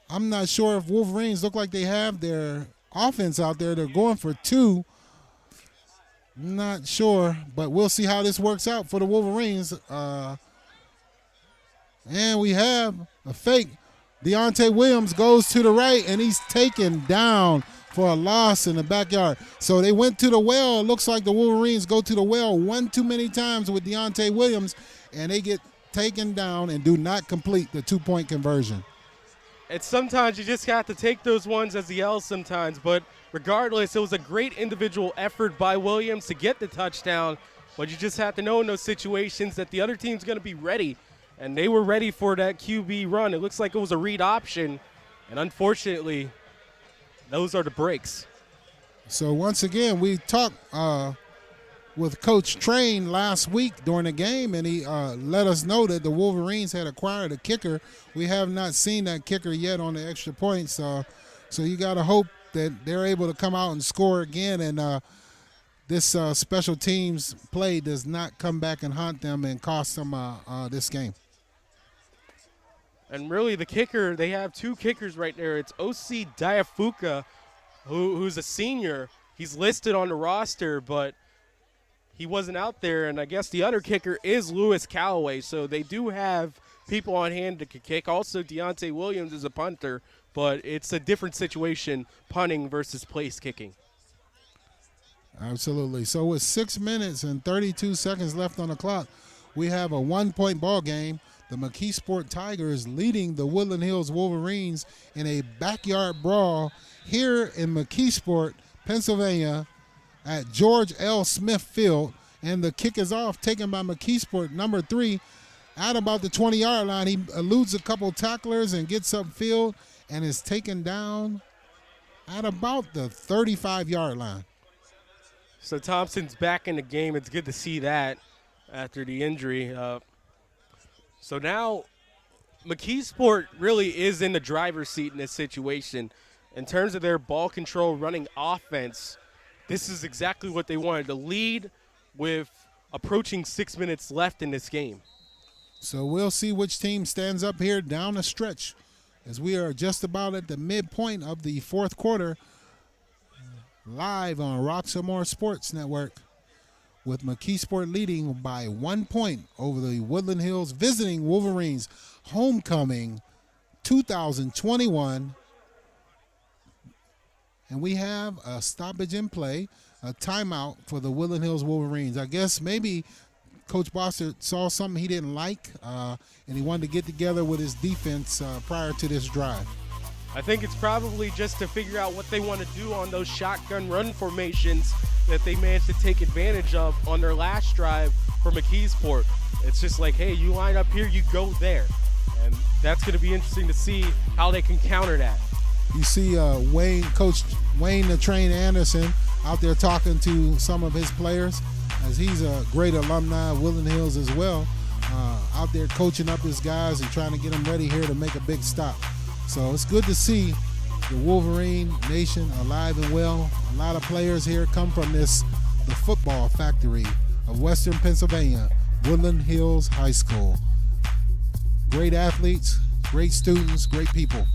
I'm not sure if Wolverines look like they have their offense out there. They're going for 2. Not sure, but we'll see how this works out for the Wolverines. And we have a fake. Deontay Williams goes to the right, and he's taken down for a loss in the backyard. So they went to the well. It looks like the Wolverines go to the well one too many times with Deontay Williams, and they get taken down and do not complete the 2-point conversion. And sometimes you just have to take those ones as the L sometimes, but regardless, it was a great individual effort by Williams to get the touchdown, but you just have to know in those situations that the other team's going to be ready, and they were ready for that QB run. It looks like it was a read option, and unfortunately, those are the breaks. So once again, we talked with Coach Train last week during the game, and he let us know that the Wolverines had acquired a kicker. We have not seen that kicker yet on the extra points, so you got to hope that they're able to come out and score again, and this special teams play does not come back and haunt them and cost them this game. And really the kicker, they have two kickers right there. It's O.C. Diafuka, who's a senior. He's listed on the roster, but he wasn't out there. And I guess the other kicker is Lewis Callaway. So they do have people on hand that can kick. Also, Deontay Williams is a punter, but it's a different situation, punting versus place kicking. Absolutely. So with 6 minutes and 32 seconds left on the clock, we have a 1-point ball game. The McKeesport Tigers leading the Woodland Hills Wolverines in a backyard brawl here in McKeesport, Pennsylvania at George L. Smith Field. And the kick is off, taken by McKeesport, number 3, at about the 20-yard line. He eludes a couple tacklers and gets upfield and is taken down at about the 35-yard line. So Thompson's back in the game. It's good to see that after the injury. So now McKeesport really is in the driver's seat in this situation. In terms of their ball control running offense, this is exactly what they wanted, to lead with approaching 6 minutes left in this game. So we'll see which team stands up here down the stretch as we are just about at the midpoint of the fourth quarter, live on Roxamore Sports Network, with McKeesport leading by 1 point over the Woodland Hills visiting Wolverines, homecoming 2021. And we have a stoppage in play, a timeout for the Woodland Hills Wolverines. I guess maybe Coach Bossert saw something he didn't like, and he wanted to get together with his defense prior to this drive. I think it's probably just to figure out what they want to do on those shotgun run formations that they managed to take advantage of on their last drive for McKeesport. It's just like, hey, you line up here, you go there. And that's going to be interesting to see how they can counter that. You see Coach Wayne the Train Anderson out there talking to some of his players, as he's a great alumni of Woodland Hills as well, out there coaching up his guys and trying to get them ready here to make a big stop. So it's good to see the Wolverine Nation alive and well. A lot of players here come from the football factory of Western Pennsylvania, Woodland Hills High School. Great athletes, great students, great people.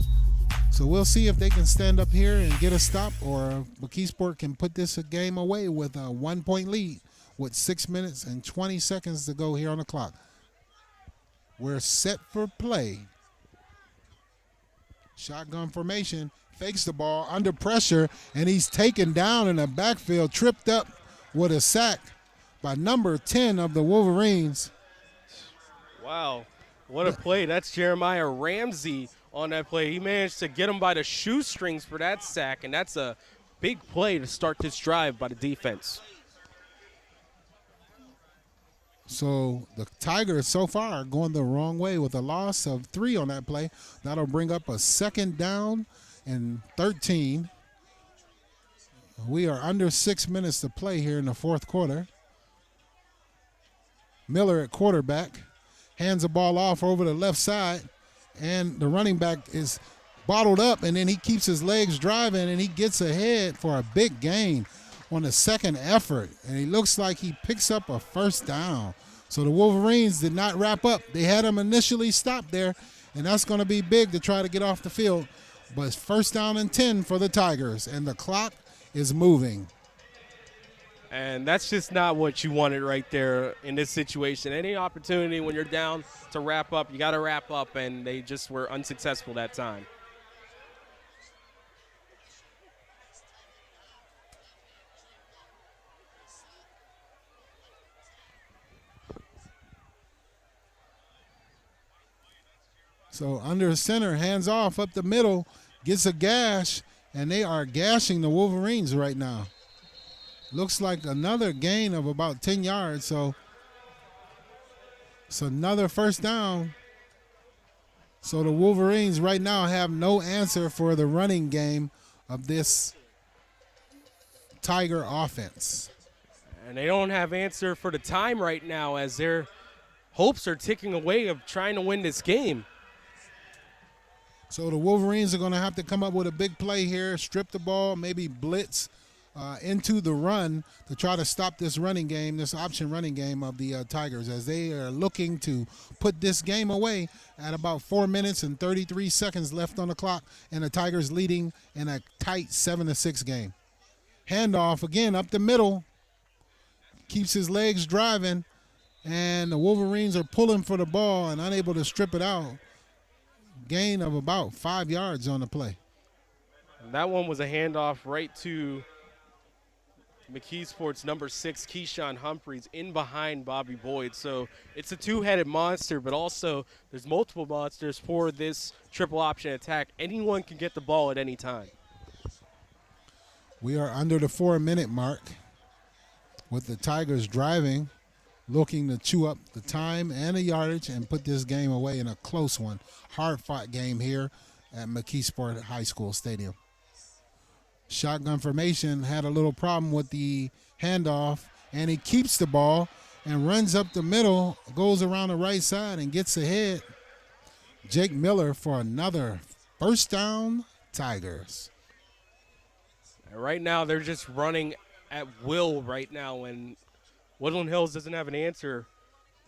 So we'll see if they can stand up here and get a stop, or McKeesport can put this game away with a 1-point lead with 6 minutes and 20 seconds to go here on the clock. We're set for play. Shotgun formation, fakes the ball under pressure, and he's taken down in the backfield, tripped up with a sack by number 10 of the Wolverines. Wow, what a play. That's Jeremiah Ramsey on that play. He managed to get him by the shoestrings for that sack, and that's a big play to start this drive by the defense. So the Tigers so far are going the wrong way with a loss of 3 on that play. That'll bring up a second down and 13. We are under 6 minutes to play here in the fourth quarter. Miller at quarterback hands the ball off over the left side, and the running back is bottled up, and then he keeps his legs driving, and he gets ahead for a big gain on the second effort, and he looks like he picks up a first down. So the Wolverines did not wrap up. They had him initially stopped there, and that's going to be big to try to get off the field. But it's first down and 10 for the Tigers, and the clock is moving. And that's just not what you wanted right there in this situation. Any opportunity when you're down to wrap up, you got to wrap up, and they just were unsuccessful that time. So under center, hands off up the middle, gets a gash, and they are gashing the Wolverines right now. Looks like another gain of about 10 yards, so it's another first down. So the Wolverines right now have no answer for the running game of this Tiger offense. And they don't have answer for the time right now, as their hopes are ticking away of trying to win this game. So the Wolverines are going to have to come up with a big play here, strip the ball, maybe blitz into the run to try to stop this running game, this option running game of the Tigers, as they are looking to put this game away at about 4 minutes and 33 seconds left on the clock, and the Tigers leading in a tight 7-6 game. Handoff again up the middle, keeps his legs driving, and the Wolverines are pulling for the ball and unable to strip it out. Gain of about 5 yards on the play. And that one was a handoff right to McKeesport's number 6, Keyshawn Humphreys, in behind Bobby Boyd. So it's a two-headed monster, but also there's multiple monsters for this triple option attack. Anyone can get the ball at any time. We are under the 4-minute mark with the Tigers driving, looking to chew up the time and the yardage and put this game away in a close one. Hard-fought game here at McKeesport High School Stadium. Shotgun formation had a little problem with the handoff, and he keeps the ball and runs up the middle, goes around the right side and gets ahead. Jake Miller for another first down, Tigers. And right now they're just running at will right now, and Woodland Hills doesn't have an answer.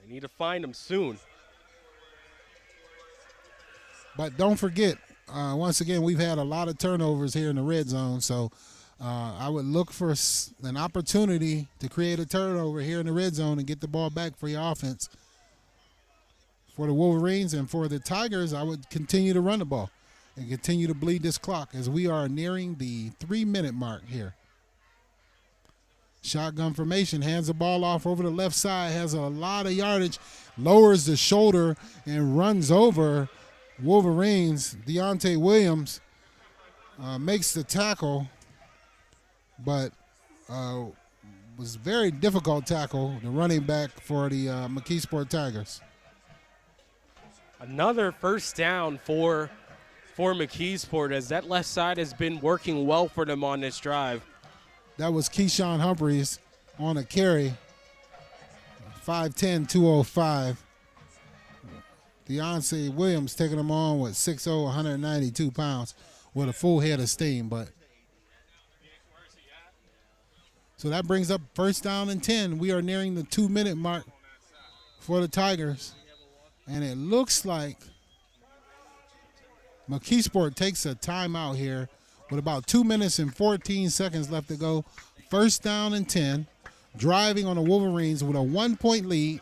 They need to find them soon. But don't forget, once again, we've had a lot of turnovers here in the red zone, so I would look for an opportunity to create a turnover here in the red zone and get the ball back for your offense. For the Wolverines and for the Tigers, I would continue to run the ball and continue to bleed this clock as we are nearing the 3-minute mark here. Shotgun formation, hands the ball off over the left side, has a lot of yardage, lowers the shoulder and runs over Wolverines. Deontay Williams makes the tackle, but was a very difficult tackle, the running back for the McKeesport Tigers. Another first down for McKeesport, as that left side has been working well for them on this drive. That was Keyshawn Humphreys on a carry, 5'10", 205. Deontay Williams taking him on with 6'0", 192 pounds with a full head of steam. But so that brings up first down and 10. We are nearing the 2-minute mark for the Tigers. And it looks like McKeesport takes a timeout here with about 2 minutes and 14 seconds left to go. First down and 10. Driving on the Wolverines with a 1-point lead.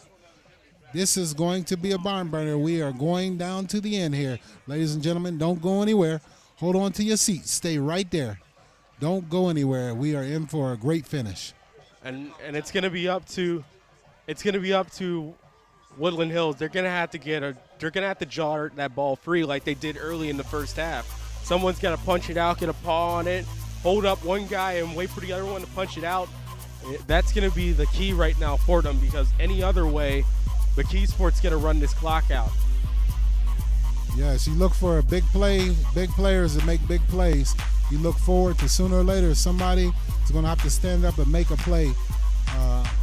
This is going to be a barn burner. We are going down to the end here. Ladies and gentlemen, don't go anywhere. Hold on to your seats. Stay right there. Don't go anywhere. We are in for a great finish. And it's going to be up to Woodland Hills. They're going to have to jar that ball free like they did early in the first half. Someone's got to punch it out, get a paw on it, hold up one guy and wait for the other one to punch it out. That's going to be the key right now for them, because any other way, McKeesport's going to run this clock out. Yes, you look for a big play, big players that make big plays. You look forward to sooner or later somebody is going to have to stand up and make a play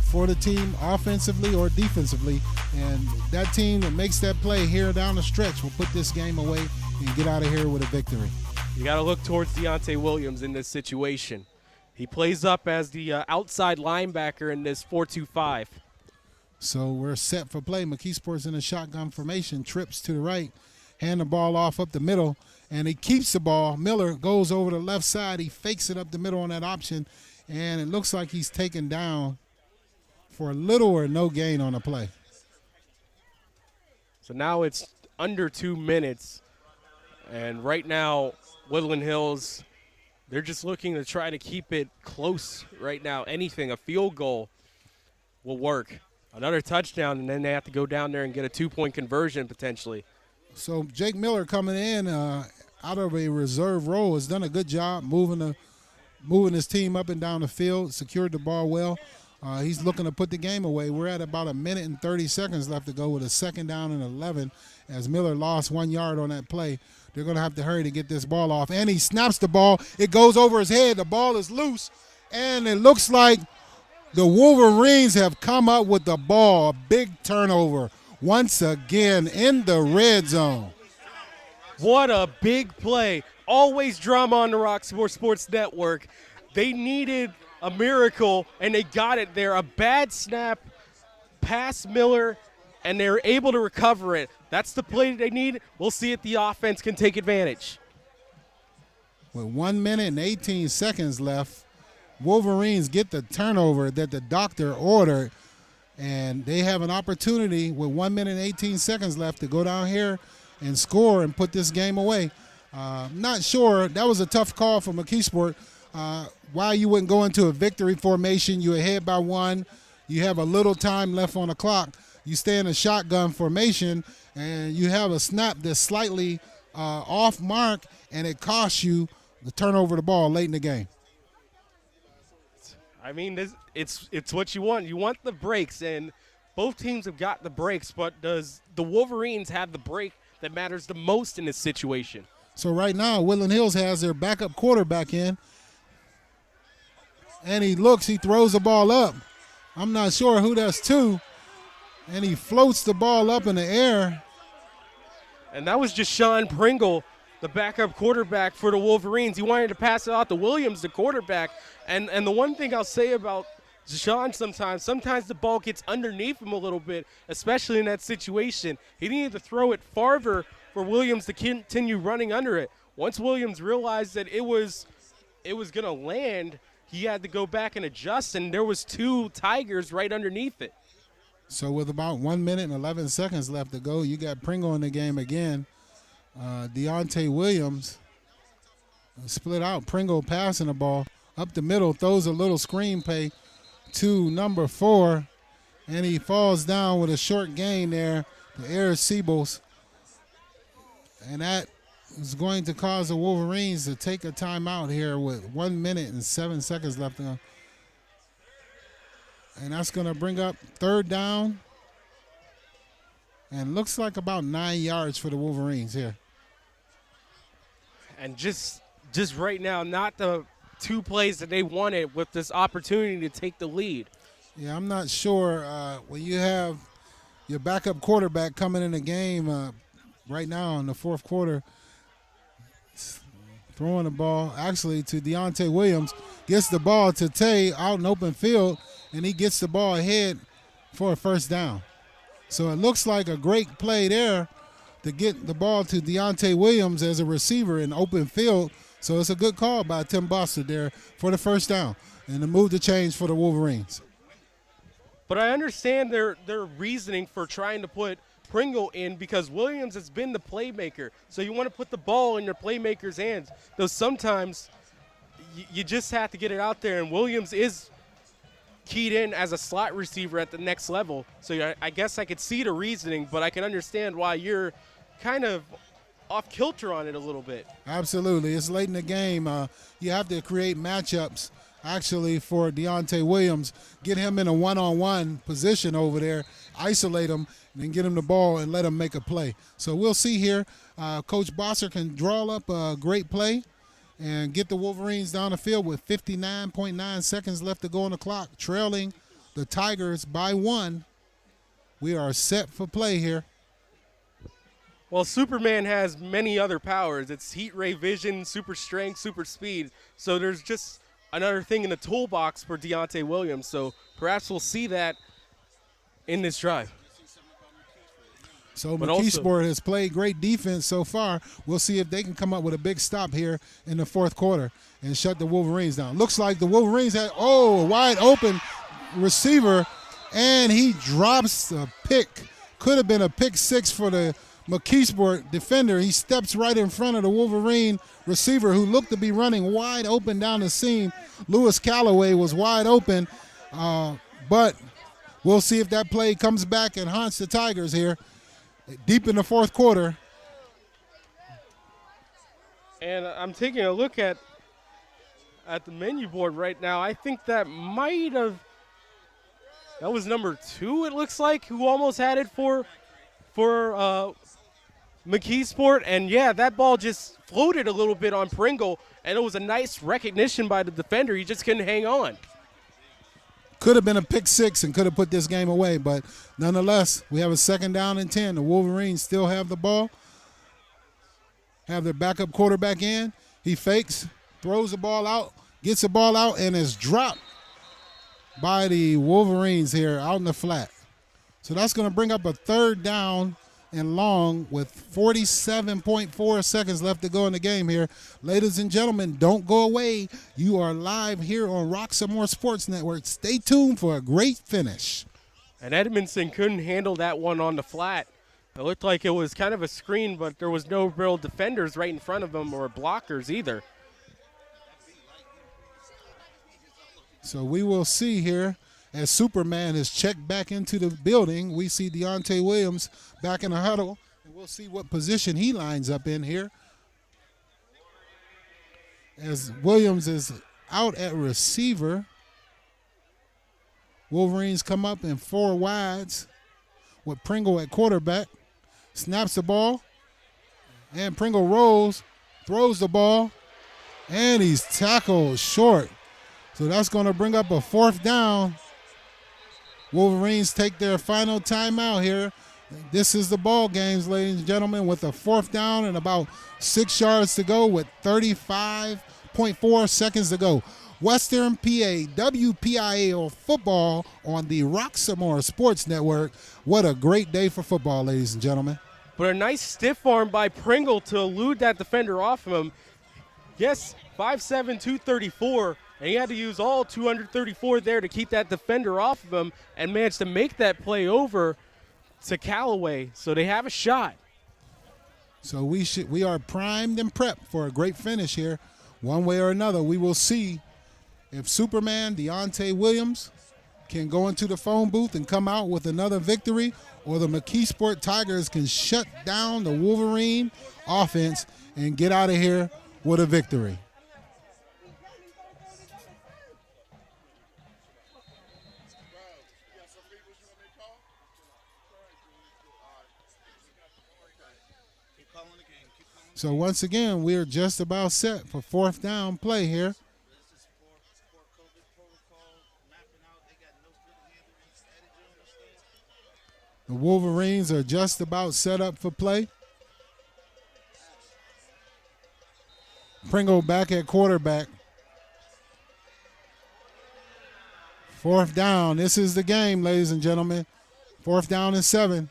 for the team offensively or defensively. And that team that makes that play here down the stretch will put this game away and get out of here with a victory. You got to look towards Deontay Williams in this situation. He plays up as the outside linebacker in this 4-2-5. So we're set for play. McKeesport's in a shotgun formation, trips to the right, hand the ball off up the middle, and he keeps the ball. Miller goes over the left side. He fakes it up the middle on that option, and it looks like he's taken down for little or no gain on the play. So now it's under 2 minutes, and right now Woodland Hills, they're just looking to try to keep it close right now. Anything, a field goal will work. Another touchdown, and then they have to go down there and get a 2-point conversion potentially. So Jake Miller coming in out of a reserve role has done a good job moving his team up and down the field, secured the ball well. He's looking to put the game away. We're at about 1 minute and 30 seconds left to go with a 2nd down and 11 as Miller lost 1 yard on that play. They're going to have to hurry to get this ball off. And he snaps the ball. It goes over his head. The ball is loose. And it looks like the Wolverines have come up with the ball. A big turnover once again in the red zone. What a big play. Always drama on the Roxamore Sports Network. They needed a miracle, and they got it there. A bad snap, past Miller, and they're able to recover it. That's the play they need. We'll see if the offense can take advantage. With 1 minute and 18 seconds left, Wolverines get the turnover that the doctor ordered, and they have an opportunity with 1 minute and 18 seconds left to go down here and score and put this game away. Not sure. That was a tough call for McKeesport. Why you wouldn't go into a victory formation? You're ahead by 1. You have a little time left on the clock. You stay in a shotgun formation, and you have a snap that's slightly off mark, and it costs you the turnover of the ball late in the game. I mean, it's what you want. You want the breaks, and both teams have got the breaks, but does the Wolverines have the break that matters the most in this situation? So right now, Woodland Hills has their backup quarterback in, and he throws the ball up. I'm not sure who that's to, and he floats the ball up in the air. And that was just Sean Pringle, the backup quarterback for the Wolverines. He wanted to pass it out to Williams, the quarterback. And the one thing I'll say about Sean sometimes the ball gets underneath him a little bit, especially in that situation. He needed to throw it farther for Williams to continue running under it. Once Williams realized that it was going to land, he had to go back and adjust, and there was 2 Tigers right underneath it. So with about 1 minute and 11 seconds left to go, you got Pringle in the game again. Deontay Williams split out. Pringle passing the ball up the middle, throws a little screen play to number 4, and he falls down with a short gain there to Eric Siebels. And that is going to cause the Wolverines to take a timeout here with 1 minute and 7 seconds left. And that's going to bring up 3rd down. And looks like about 9 yards for the Wolverines here. And just right now, not the 2 plays that they wanted with this opportunity to take the lead. Yeah, I'm not sure. When you have your backup quarterback coming in the game right now in the 4th quarter, throwing the ball actually to Deontay Williams, gets the ball to Tay out in open field, and he gets the ball ahead for a 1st down. So it looks like a great play there to get the ball to Deontay Williams as a receiver in open field. So it's a good call by Tim Boster there for the 1st down and the move to change for the Wolverines. But I understand their reasoning for trying to put Pringle in because Williams has been the playmaker. So you want to put the ball in your playmaker's hands. Though sometimes you just have to get it out there, and Williams is keyed in as a slot receiver at the next level. So I guess I could see the reasoning, but I can understand why you're kind of off kilter on it a little bit. Absolutely. It's late in the game. You have to create matchups actually for Deontay Williams, get him in a one-on-one position over there, isolate him, and then get him the ball and let him make a play. So we'll see here. Coach Bosser can draw up a great play and get the Wolverines down the field with 59.9 seconds left to go on the clock, trailing the Tigers by 1. We are set for play here. Well, Superman has many other powers. It's heat ray vision, super strength, super speed. So there's just another thing in the toolbox for Deontay Williams. So perhaps we'll see that in this drive. So McKeesport has played great defense so far. We'll see if they can come up with a big stop here in the 4th quarter and shut the Wolverines down. Looks like the Wolverines had, a wide open receiver, and he drops a pick. Could have been a pick 6 for the McKeesport defender. He steps right in front of the Wolverine receiver who looked to be running wide open down the seam. Lewis Calloway was wide open, but we'll see if that play comes back and haunts the Tigers here deep in the 4th quarter. And I'm taking a look at the menu board right now. I think that was number 2, it looks like, who almost had it for McKeesport. And yeah, that ball just floated a little bit on Pringle, and it was a nice recognition by the defender. He just couldn't hang on. Could have been a pick 6 and could have put this game away, but nonetheless, we have a 2nd down and 10. The Wolverines still have the ball, have their backup quarterback in. He fakes, throws the ball out, gets the ball out and is dropped by the Wolverines here out in the flat. So that's going to bring up a 3rd down and long with 47.4 seconds left to go in the game here. Ladies and gentlemen, don't go away. You are live here on Roxamore Sports Network. Stay tuned for a great finish. And Edmondson couldn't handle that one on the flat. It looked like it was kind of a screen, but there was no real defenders right in front of him or blockers either. So we will see here as Superman is checked back into the building. We see Deontay Williams back in the huddle, and we'll see what position he lines up in here. As Williams is out at receiver, Wolverines come up in 4 wides with Pringle at quarterback. Snaps the ball, and Pringle rolls, throws the ball, and he's tackled short. So that's going to bring up a 4th down. Wolverines take their final timeout here. This is the ball games, ladies and gentlemen, with a 4th down and about 6 yards to go with 35.4 seconds to go. Western PA WPIAL football on the Roxamore Sports Network. What a great day for football, ladies and gentlemen. But a nice stiff arm by Pringle to elude that defender off of him. Yes, 5'7", 234, and he had to use all 234 there to keep that defender off of him and managed to make that play over to Callaway. So they have a shot. So we are primed and prepped for a great finish here. One way or another, we will see if Superman Deontay Williams can go into the phone booth and come out with another victory, or the McKeesport Tigers can shut down the Wolverine offense and get out of here with a victory. So once again, we're just about set for 4th down play here. The Wolverines are just about set up for play. Pringle back at quarterback. 4th down. This is the game, ladies and gentlemen. 4th down and 7.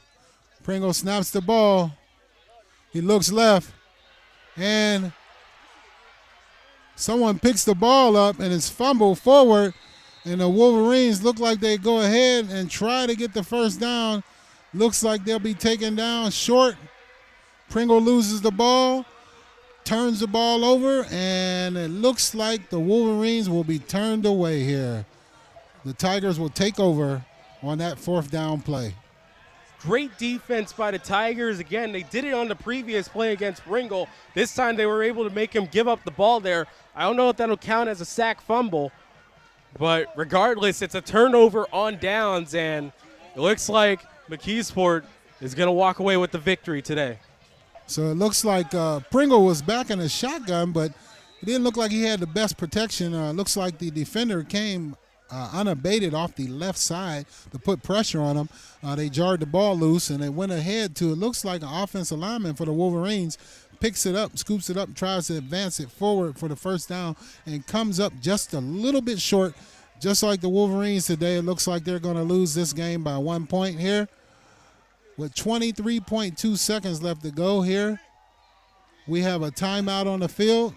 Pringle snaps the ball. He looks left. And someone picks the ball up and it's fumbled forward. And the Wolverines look like they go ahead and try to get the 1st down. Looks like they'll be taken down short. Pringle loses the ball, turns the ball over, and it looks like the Wolverines will be turned away here. The Tigers will take over on that 4th down play. Great defense by the Tigers. Again, they did it on the previous play against Pringle. This time they were able to make him give up the ball there. I don't know if that'll count as a sack fumble, but regardless, it's a turnover on downs, and it looks like McKeesport is going to walk away with the victory today. So it looks like Pringle was back in a shotgun, but it didn't look like he had the best protection. Looks like the defender came unabated off the left side to put pressure on him. They jarred the ball loose, and they went ahead to, it looks like an offensive lineman for the Wolverines, picks it up, scoops it up, tries to advance it forward for the 1st down, and comes up just a little bit short. Just like the Wolverines today, it looks like they're going to lose this game by 1 point here. With 23.2 seconds left to go here, we have a timeout on the field.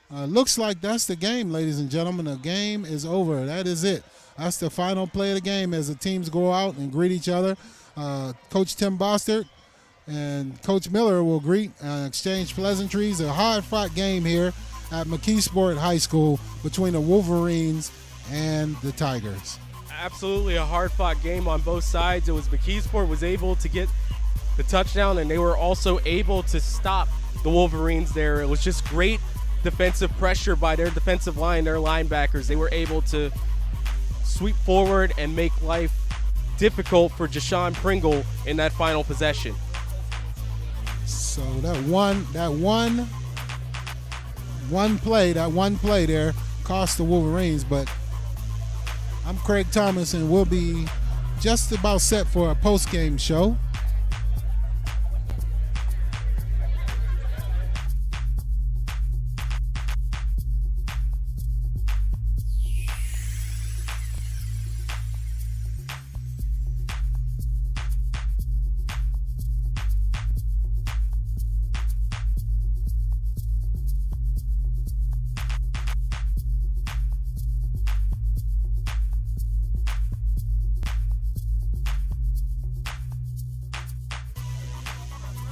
Looks like that's the game, ladies and gentlemen. The game is over. That is it. That's the final play of the game as the teams go out and greet each other. Coach Tim Bostert and Coach Miller will greet and exchange pleasantries. A hard-fought game here at McKeesport High School between the Wolverines and the Tigers. Absolutely a hard-fought game on both sides. It was McKeesport was able to get the touchdown, and they were also able to stop the Wolverines there. It was just great defensive pressure by their defensive line, their linebackers. They were able to sweep forward and make life difficult for Jashawn Pringle in that final possession. So that one play there cost the Wolverines, but I'm Craig Thomas, and we'll be just about set for a post-game show.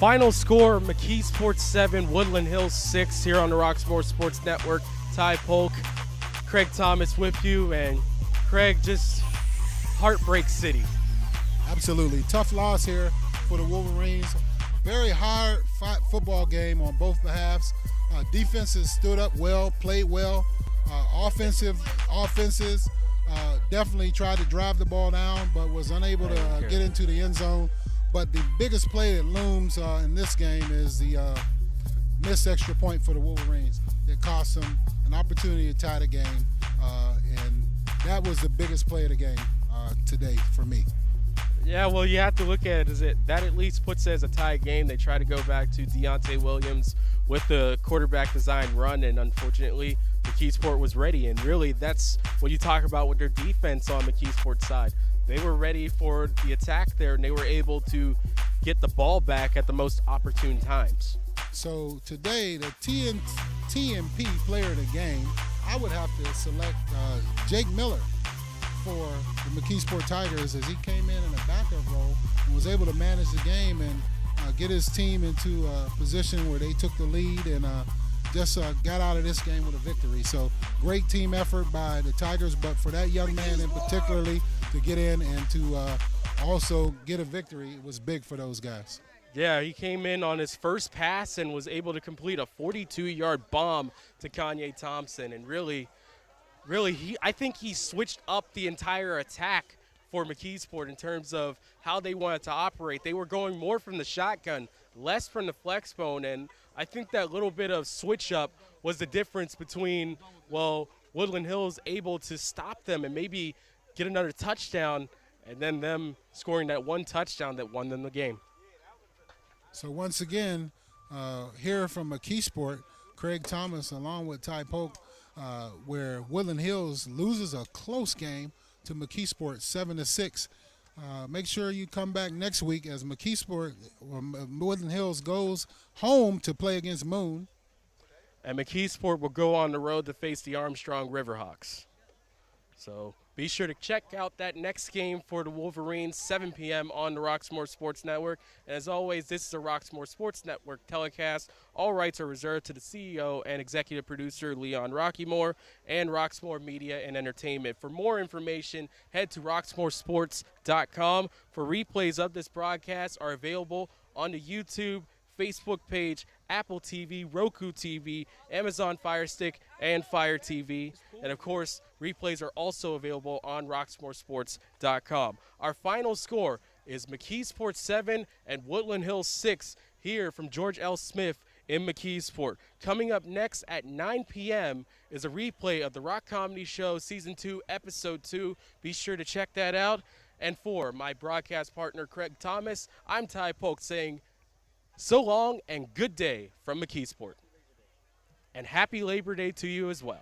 Final score, McKeesport 7, Woodland Hills 6 here on the Roxamore Sports Network. Ty Polk, Craig Thomas with you, and Craig, just heartbreak city. Absolutely. Tough loss here for the Wolverines. Very hard football game on both halves. Defenses stood up well, played well. Offenses definitely tried to drive the ball down, but was unable to get into the end zone. But the biggest play that looms in this game is the missed extra point for the Wolverines that cost them an opportunity to tie the game. And that was the biggest play of the game today for me. Yeah, well, you have to look at it that at least puts it as a tie game. They try to go back to Deontay Williams with the quarterback design run, and unfortunately, McKeesport was ready. And really, that's what you talk about with their defense on McKeesport's side. They were ready for the attack there, and they were able to get the ball back at the most opportune times. So today, the TMP player of the game, I would have to select Jake Miller for the McKeesport Tigers, as he came in a backup role and was able to manage the game and get his team into a position where they took the lead and just got out of this game with a victory. So great team effort by the Tigers, but for that young man in particularly to get in and to also get a victory, it was big for those guys. Yeah, he came in on his first pass and was able to complete a 42-yard bomb to Kanye Thompson. And really, I think he switched up the entire attack for McKeesport in terms of how they wanted to operate. They were going more from the shotgun, less from the flex bone, and I think that little bit of switch up was the difference between, well, Woodland Hills able to stop them and maybe get another touchdown, and then them scoring that one touchdown that won them the game. So once again, here from McKeesport, Craig Thomas along with Ty Polk, where Woodland Hills loses a close game to McKeesport 7-6. Make sure you come back next week as Woodland Hills goes home to play against Moon. And McKeesport will go on the road to face the Armstrong Riverhawks. So be sure to check out that next game for the Wolverines, 7 p.m. on the Roxamore Sports Network. And as always, this is a Roxamore Sports Network telecast. All rights are reserved to the CEO and executive producer, Leon Rockymore, and Roxamore Media and Entertainment. For more information, head to roxmoresports.com. For replays of this broadcast are available on the YouTube, Facebook page, Apple TV, Roku TV, Amazon Fire Stick, and Fire TV. And, of course, replays are also available on roxmoresports.com. Our final score is McKeesport 7 and Woodland Hills 6 here from George L. Smith in McKeesport. Coming up next at 9 p.m. is a replay of the Rock Comedy Show Season 2, Episode 2. Be sure to check that out. And for my broadcast partner, Craig Thomas, I'm Ty Polk saying so long and good day from McKeesport. And happy Labor Day to you as well.